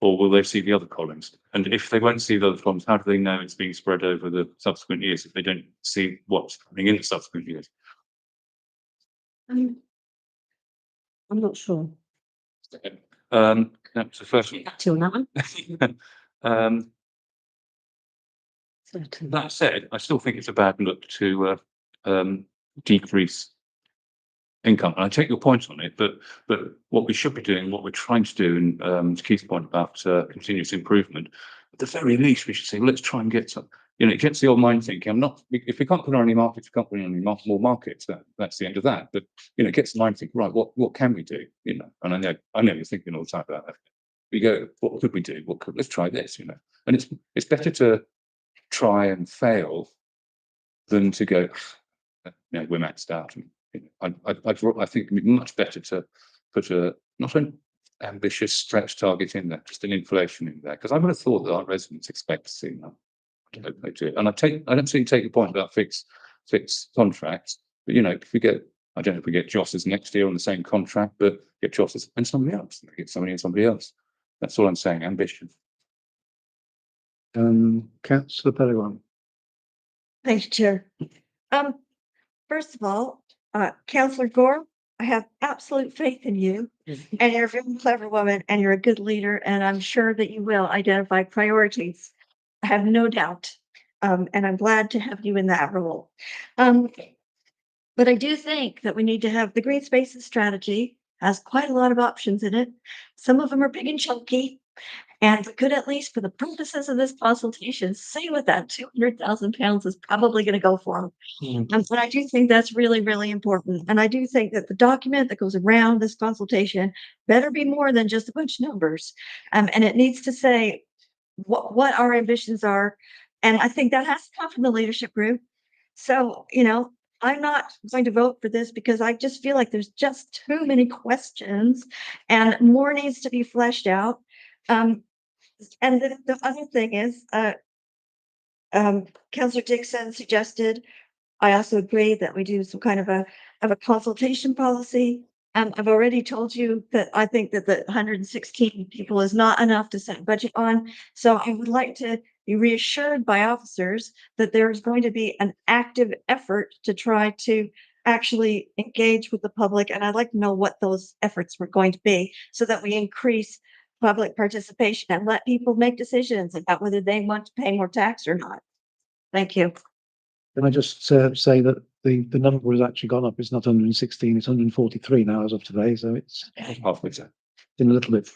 Or will they see the other columns? And if they won't see the other columns, how do they know it's being spread over the subsequent years if they don't see what's happening in the subsequent years? I'm not sure. That's the first one. Till now. Um, that said, I still think it's a bad look to decrease income. And I take your point on it, but what we should be doing, what we're trying to do, and to Keith's point about continuous improvement, at the very least, we should say, let's try and get some. You know, it gets the old mind thinking. I'm not. If we can't put on any markets, we can't put on any more markets. That's the end of that. But you know, it gets the mind thinking. Right, what can we do? You know, and I know you're thinking all the time about that. We go, what could we do? Let's try this. You know, and it's better to try and fail than to go. You know, we're maxed out. And, you know, I think it'd be much better to put not an ambitious stretch target in there, just an inflation in there, because I would have thought that our residents expect to see that. I hope they do. And I don't absolutely take your point about fixed contracts, but you know, if we get, I don't know if we get Joss's next year on the same contract, but get Joss's and somebody else, get somebody and somebody else. That's all I'm saying. Ambition. Councillor Pellegrin. Thank you, Chair. First of all, Councillor Gore, I have absolute faith in you, and you're a very clever woman, and you're a good leader, and I'm sure that you will identify priorities. I have no doubt, and I'm glad to have you in that role. But I do think that we need to have the green spaces strategy has quite a lot of options in it. Some of them are big and chunky. And we could, at least for the purposes of this consultation, say what that £200,000 is probably going to go for. And I do think that's really, really important. And I do think that the document that goes around this consultation better be more than just a bunch of numbers. And it needs to say what our ambitions are. And I think that has to come from the leadership group. So, you know, I'm not going to vote for this because I just feel like there's just too many questions and more needs to be fleshed out. And the other thing is, Councillor Dixon suggested, I also agree that we do some kind of a consultation policy. I've already told you that I think that the 116 people is not enough to set budget on. So I would like to be reassured by officers that there's going to be an active effort to try to actually engage with the public. And I'd like to know what those efforts were going to be so that we increase public participation and let people make decisions about whether they want to pay more tax or not. Thank you. Can I just say that the number has actually gone up. It's not 116, it's 143 now as of today. So it's Halfway to. in a little bit.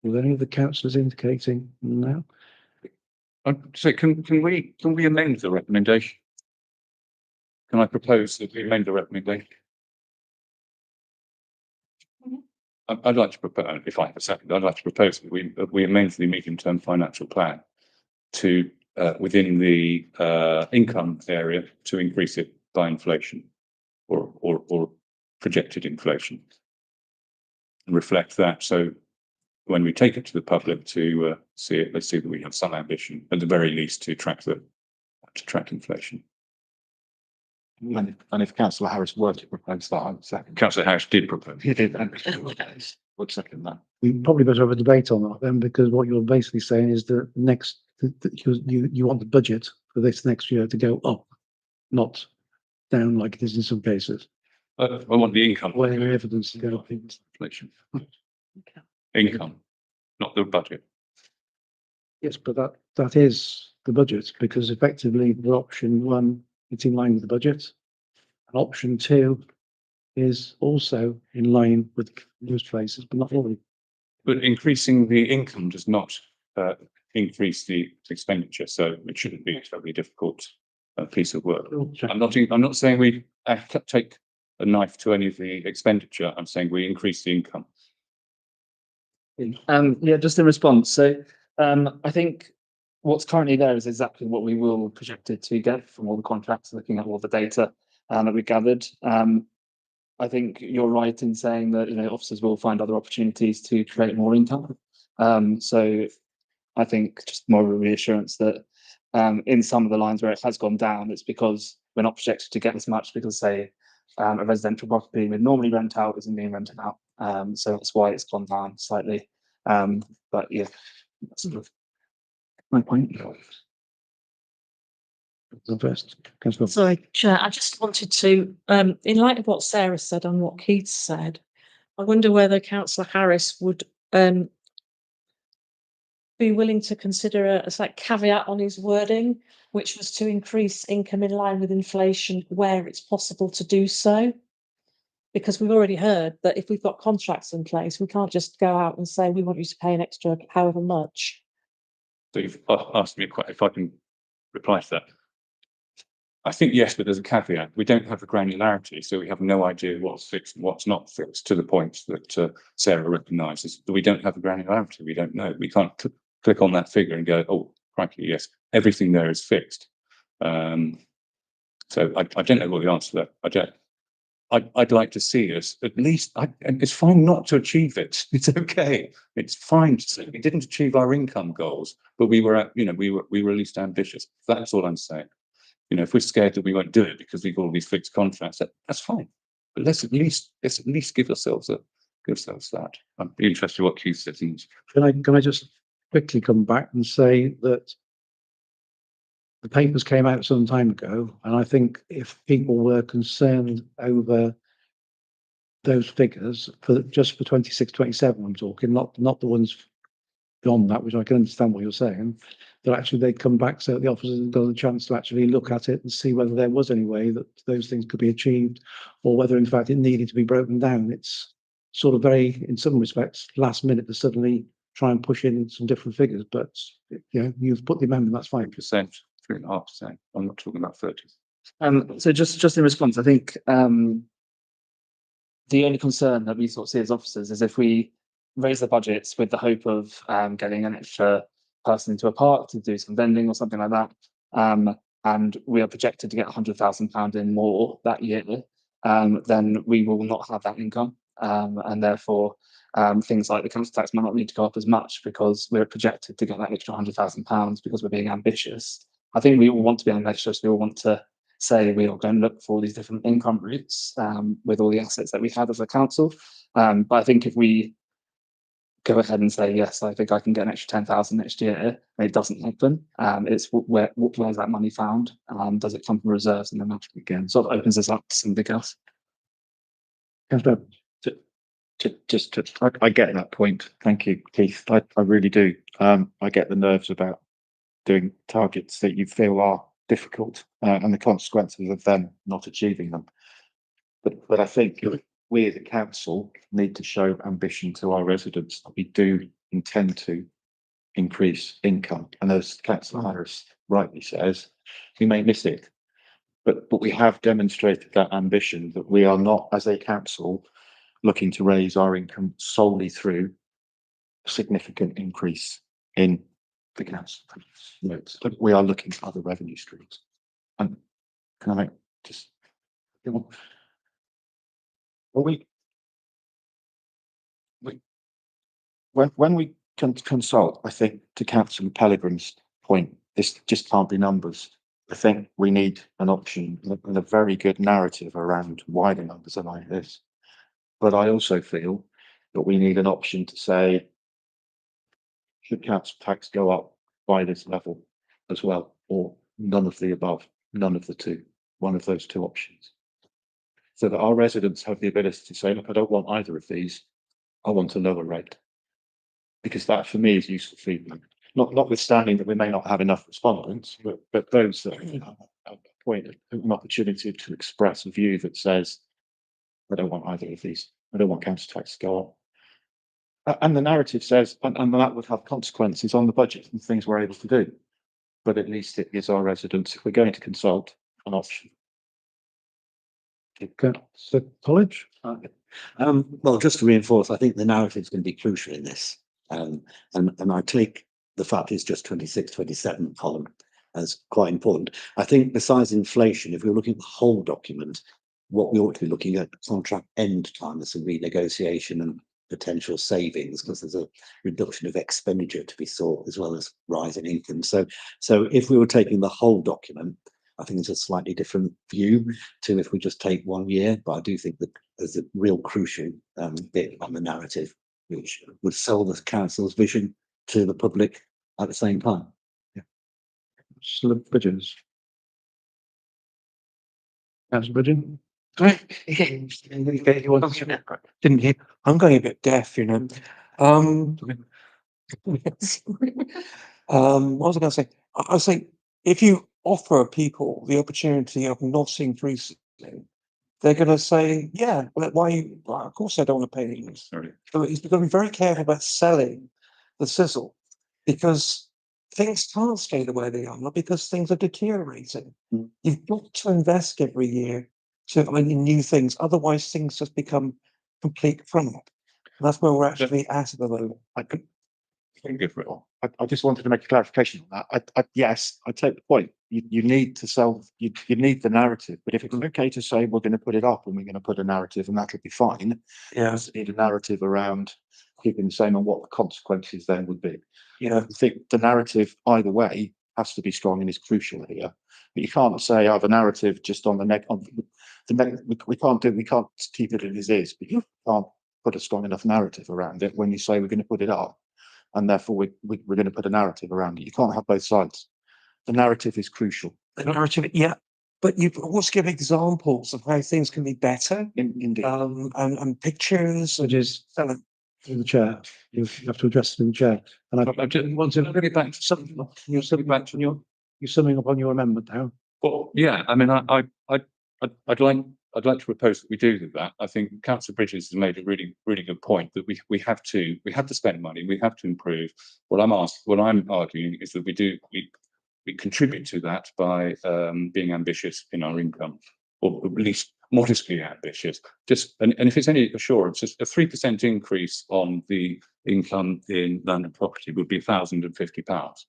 Were any of the councillors indicating now? So can we amend the recommendation? Can I propose that we amend the recommendation? I'd like to propose, if I have a second, I'd like to propose that we amend the medium-term financial plan to within the income area to increase it by inflation or projected inflation and reflect that. So when we take it to the public to see it, let's see that we have some ambition at the very least to track inflation. And if Councillor Harris were to propose that, I would second. Councillor Harris did propose. He did. Would second that. We probably better have a debate on that then, because what you're basically saying is that you want the budget for this next year to go up, not down like it is in some cases. I want the income. Where evidence to go up. Inflation. Income, not the budget. Yes, but that is the budget, because effectively the option one, it's in line with the budget. And option two is also in line with most places, but not really. But increasing the income does not increase the expenditure, so it shouldn't be a terribly difficult piece of work. I'm not saying we take a knife to any of the expenditure. I'm saying we increase the income. Yeah, just in response. So I think what's currently there is exactly what we will project it to get from all the contracts, looking at all the data that we gathered. I think you're right in saying that, you know, officers will find other opportunities to create more income. So I think just more of a reassurance that In some of the lines where it has gone down, it's because we're not projected to get as much because, say, a residential property we'd normally rent out isn't being rented out. So that's why it's gone down slightly. But yeah, that's sort of my point. The first, Councillor. Sorry, Chair, I just wanted to, in light of what Sarah said and what Keith said, I wonder whether Councillor Harris would be willing to consider a slight caveat on his wording, which was to increase income in line with inflation where it's possible to do so. Because we've already heard that if we've got contracts in place, we can't just go out and say, we want you to pay an extra however much. So you've asked me quite, if I can reply to that. I think yes, but there's a caveat. We don't have the granularity, so we have no idea what's fixed and what's not fixed, to the point that Sarah recognises. We don't have the granularity. We don't know. We can't click on that figure and go, oh, frankly, yes, everything there is fixed. So I don't know what the answer to that. I don't. I'd like to see us at least. And it's fine not to achieve it. It's okay. It's fine to say we didn't achieve our income goals, but we were at, we were at least ambitious. That's all I'm saying. If we're scared that we won't do it because we've got all these fixed contracts, that's fine. But let's at least give ourselves that. I'd be interested in what Keith says. Can I just quickly come back and say that the papers came out some time ago, and I think if people were concerned over those figures for 26, 27, I'm talking, not the ones beyond that, which I can understand what you're saying, that actually they'd come back so that the officers had got a chance to actually look at it and see whether there was any way that those things could be achieved, or whether in fact it needed to be broken down. It's sort of very, in some respects, last minute to suddenly try and push in some different figures, but you've put the amendment, that's fine. 3.5%. I'm not talking about 30. So just in response, I think the only concern that we sort of see as officers is if we raise the budgets with the hope of getting an extra person into a park to do some vending or something like that, and we are projected to get £100,000 in more that year, then we will not have that income, and therefore things like the council tax might not need to go up as much because we're projected to get that extra £100,000 because we're being ambitious. I think we all want to be ambitious. We all want to say we are going to look for all these different income routes with all the assets that we have as a council. But I think if we go ahead and say, yes, I think I can get an extra 10,000 next year, and it doesn't happen, it's where's that money found? Does it come from reserves? And then that again sort of opens us up to something else. I get that point. Thank you, Keith. I really do. I get the nerves about doing targets that you feel are difficult and the consequences of them not achieving them. But I think we as a council need to show ambition to our residents that we do intend to increase income. And as Councillor Harris rightly says, we may miss it, but we have demonstrated that ambition, that we are not, as a council, looking to raise our income solely through a significant increase in the council notes. But we are looking at other revenue streams. And can I make just when we can consult, I think, to Councillor Pellegrin's point, this just can't be numbers. I think we need an option and a very good narrative around why the numbers are like this. But I also feel that we need an option to say, should council tax go up by this level as well, or none of the above, none of the two, one of those two options, so that our residents have the ability to say, look, I don't want either of these, I want a lower rate, because that for me is useful feedback. Notwithstanding that we may not have enough respondents, but those that have an opportunity to express a view that says, I don't want either of these, I don't want council tax to go up. And the narrative says, and that would have consequences on the budget and things we're able to do. But at least it gives our residents, if we're going to consult, an option. So College? Well, just to reinforce, I think the narrative is going to be crucial in this. And I take the fact it's just 26, 27 column as quite important. I think besides inflation, if we're looking at the whole document, what we ought to be looking at contract end time, that's a renegotiation and potential savings because there's a reduction of expenditure to be sought as well as rise in income. So if we were taking the whole document, I think it's a slightly different view to if we just take 1 year. But I do think that there's a real crucial bit on the narrative, which would sell the council's vision to the public at the same time. Councillor Bridges. Councillor Bridges. Didn't hear. I'm going a bit deaf, you know. What was I going to say? I was saying, if you offer people the opportunity of not increasing, they're going to say, "Yeah, well, why? Well, of course, I don't want to pay any more." Sorry. So he's got to be very careful about selling the sizzle, because things can't stay the way they are because things are deteriorating. Mm. You've got to invest every year in new things, otherwise things just become complete crap. And that's where we're actually at the moment. I just wanted to make a clarification on that. Yes, I take the point. You need to sell, you need the narrative, but if it's okay to say we're going to put it up and we're going to put a narrative and that'll be fine. Yeah. You need a narrative around keeping the same on what the consequences then would be. Yeah. I think the narrative either way has to be strong and is crucial here. But you can't say, the narrative just on the neck on the neck. We can't keep it as is, but you can't put a strong enough narrative around it when you say we're going to put it up. And therefore we're going to put a narrative around it. You can't have both sides. The narrative is crucial. The narrative, yeah. But you've always give examples of how things can be better. Indeed. And pictures. Which is through the chair. You have to address the chair. And I just want to get back to something. You're summing up on your amendment now. Well, yeah, I mean, I'd like to propose that we do that. I think Councillor Bridges has made a really good point that we have to spend money, we have to improve. What I'm arguing is that we contribute to that by being ambitious in our income, or at least modestly ambitious. And if it's any assurance, just a 3% increase on the income in land and property would be £1,050,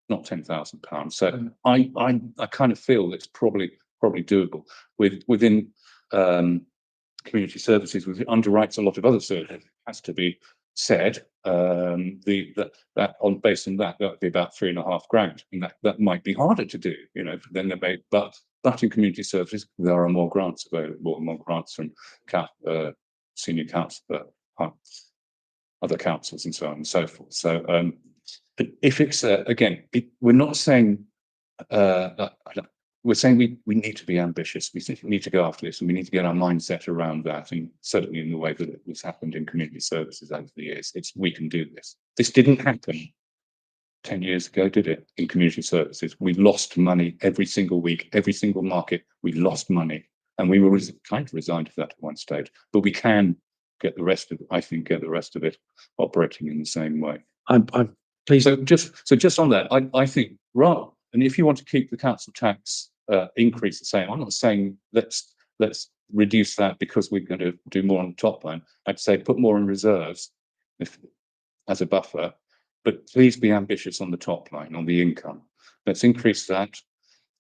not £10,000. So I kind of feel it's probably doable within community services, which underwrites a lot of other services. It has to be said. That on based on that would be about £3,500, and that might be harder to do, you know. Then there may, but in community services there are more grants available, more grants from senior council, other councils, and so on and so forth. So, but if it's again, we're not saying. We're saying we need to be ambitious. We need to go after this, and we need to get our mindset around that. And certainly in the way that it's happened in community services over the years, we can do this. This didn't happen 10 years ago, did it? In community services, we lost money every single week, every single market. We lost money, and we were kind of resigned to that at one stage. But we can get the rest of it operating in the same way. I'm pleased. So just on that, I think and if you want to keep the council tax increase the same, I'm not saying let's reduce that because we're going to do more on the top line. I'd say put more in reserves as a buffer, but please be ambitious on the top line, on the income. Let's increase that.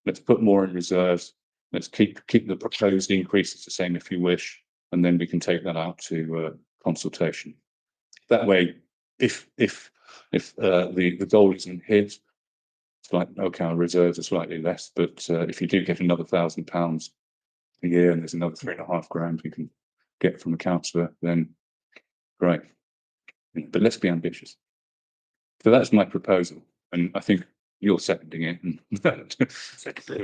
Let's put more in reserves. Let's keep the proposed increases the same if you wish, and then we can take that out to consultation. That way, if the goal isn't hit, it's like, okay, our reserves are slightly less, but if you do get another £1,000 a year and there's another £3,500 we can get from a councillor, then great. But let's be ambitious. So that's my proposal, and I think you're seconding it. And we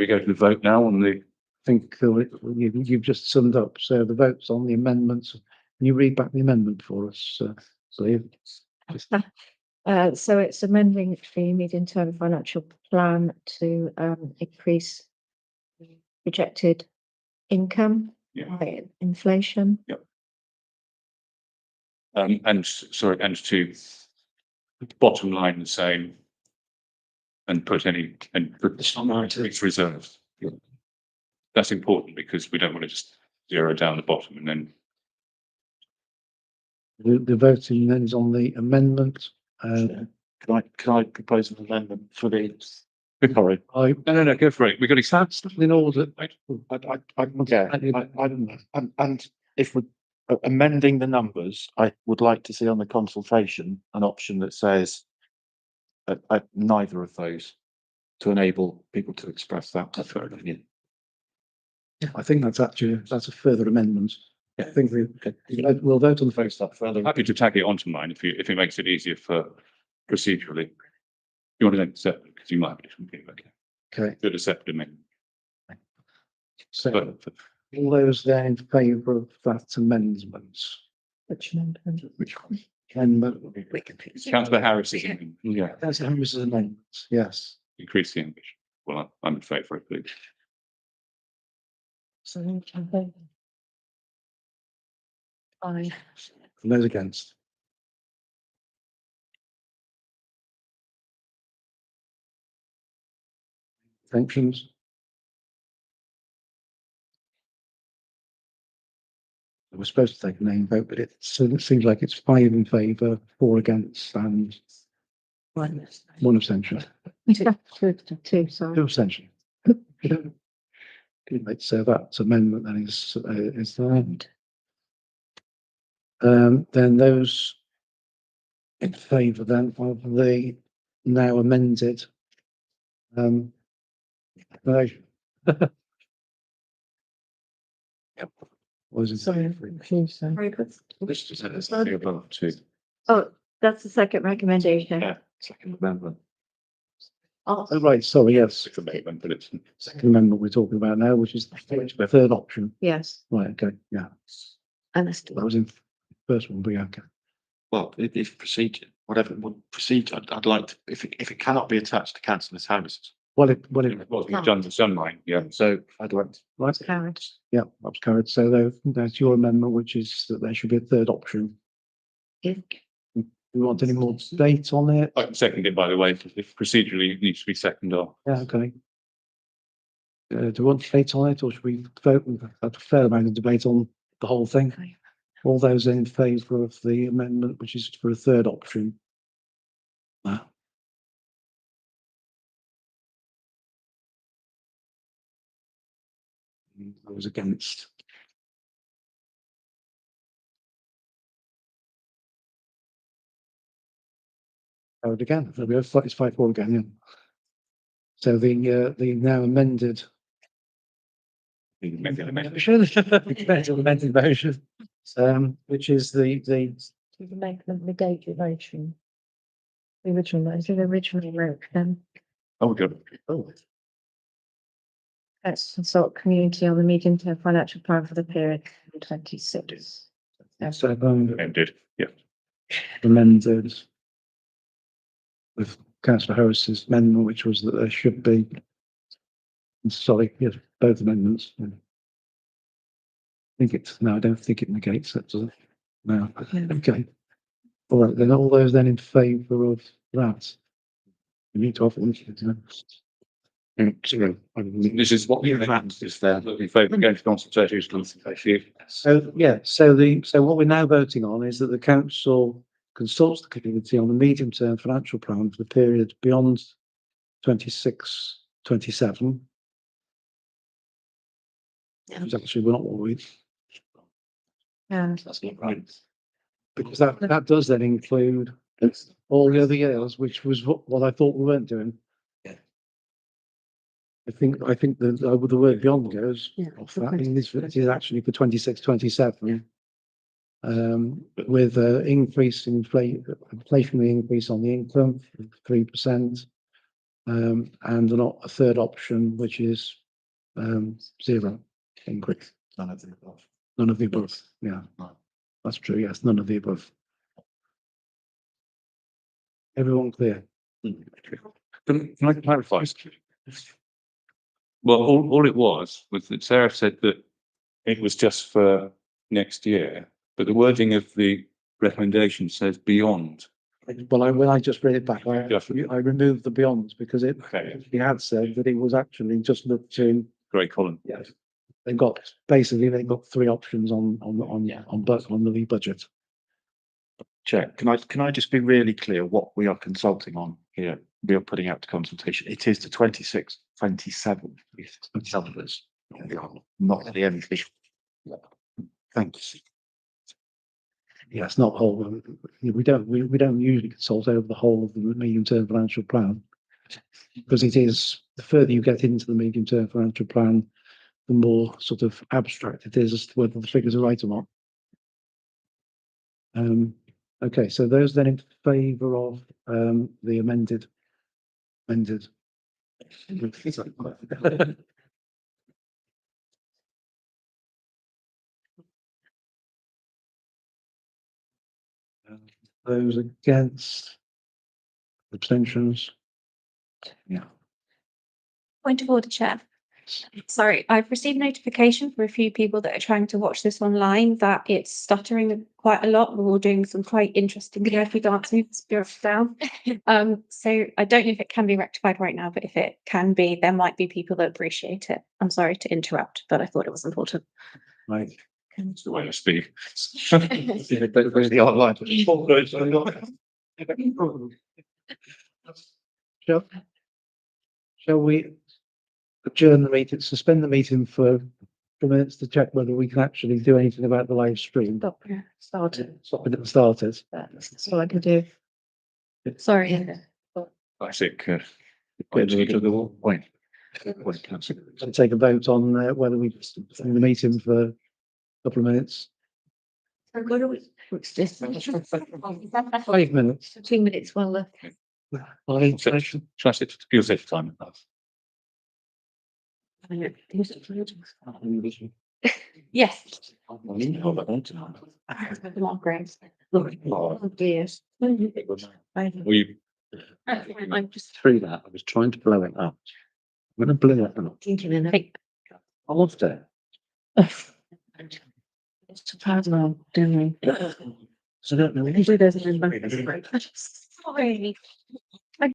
go to the vote now on the. I think you've just summed up. So the votes on the amendments. Can you read back the amendment for us, Celia? So it's amending the medium-term financial plan to increase the projected income by inflation. Yep. And to bottom line the same, and put its reserves. That's important because we don't want to just zero down the bottom and then. The voting then is on the amendment. Can I propose an amendment for the? Sorry. No, go for it. We've got to That's in order. And if we, amending the numbers, I would like to see on the consultation an option that says neither of those to enable people to express that opinion. I think that's a further amendment. I think we'll vote on the first stuff further. Happy to tag it onto mine if it makes it easier for procedurally. You want to make it separate because you might have a different view. Okay, Do it a separate amendment. so But all those there in favour of that amendment? Which amendment? which one? Amendment. Councillor Harris is yeah, That's Harris's amendment, yes. increase the ambition. Well, I'm in favour of it. So, Aye. And those against? Abstentions? We're supposed to take a name vote, but it seems like it's 5 in favour, 4 against, and 1 abstention. Two, sorry. 2 abstention. Good, so that amendment then is there. Then those in favour then of the now amended version. Yep. Was it? Sorry, I'm confused, so. Very good. This is the above two. Oh, that's the second recommendation. Yeah, second amendment. Oh, right, sorry, yes. Second amendment, but it's Second amendment we're talking about now, which is the third option. Yes, Right, okay, yeah. and that's That was in first one, but yeah, okay. Well, if procedure, whatever would proceed, I'd like to, if it cannot be attached to councillors' houses. Well, John's done mine, yeah. So I'd like to. right, carried. yeah, that was carried. So that's your amendment, which is that there should be a third option. Do you want any more debate on it? I can second it, by the way, if procedurally it needs to be seconded off. Yeah, okay. Do you want debate on it, or should we vote? We've had a fair amount of debate on the whole thing. All those in favour of the amendment, which is for a third option? I was against. Carried again. There we go. It's 5-4 again. Yeah. So the now amended. Amended version, which is the You can make them negate your motion. The original, is it originally wrote then? Oh, good. Let's consult community on the medium term financial plan for the period 26. so Amended, yeah. amended with councillor Harris's amendment, which was that there should be. Sorry, yes, both amendments. I think I don't think it negates it, does it? No, okay. All right, then all those then in favour of that. We need to offer. This is what the amendment is there. In favour against consultation. So, yeah, so what we're now voting on is that the council consults the community on the medium-term financial plan for the period beyond 26-27. Which actually we're not worried, Yeah. That's not right. because that does then include all the other years, which was what I thought we weren't doing. Yeah. I think the word beyond goes Yeah. off that. I mean, this is actually for 26-27. With increase in inflationary increase on the income, 3%. And not a third option, which is 0 increase. None of the above. None of the above, yeah. No. That's true, yes, none of the above. Everyone clear? Can I clarify? Well, all it was that Sarah said that it was just for next year, but the wording of the recommendation says beyond. Well, when I just read it back, I removed the beyond because Okay. he had said that it was actually just looked to. Great, Colin. Yes. They've got 3 options on the budget. Chair, can I just be really clear what we are consulting on here? We are putting out to consultation. It is the 26-27 numbers, not the MP. Thank you. Yeah, it's not whole. We don't usually consult over the whole of the medium-term financial plan. Because it is, the further you get into the medium-term financial plan, the more sort of abstract it is as to whether the figures are right or not. Okay, so those then in favour of the amended. Those against, abstentions. Yeah. Point of order, Chair. Sorry, I've received notification for a few people that are trying to watch this online that it's stuttering quite a lot. We're all doing some quite interesting graphic dance moves down. So I don't know if it can be rectified right now, but if it can be, there might be people that appreciate it. I'm sorry to interrupt, but I thought it was important. Right. It's the way to speak. The online. Shall we adjourn the meeting, suspend the meeting for minutes to check whether we can actually do anything about the live stream? Start it. Stop it and start it. That's all I can do. Sorry. Classic. Point to the wall. Point. So take a vote on whether we suspend the meeting for a couple of minutes. What do we? What's this? 5 minutes. 2 minutes while the. Shall I sit you'll sit for time? Yes. Oh, Margaret. Oh dear. you I'm just Through that, I was trying to blow it up. I'm gonna blow it up. thinking in a. I loved it. It's surprised I'm doing. So I don't know. Usually there's an. Sorry.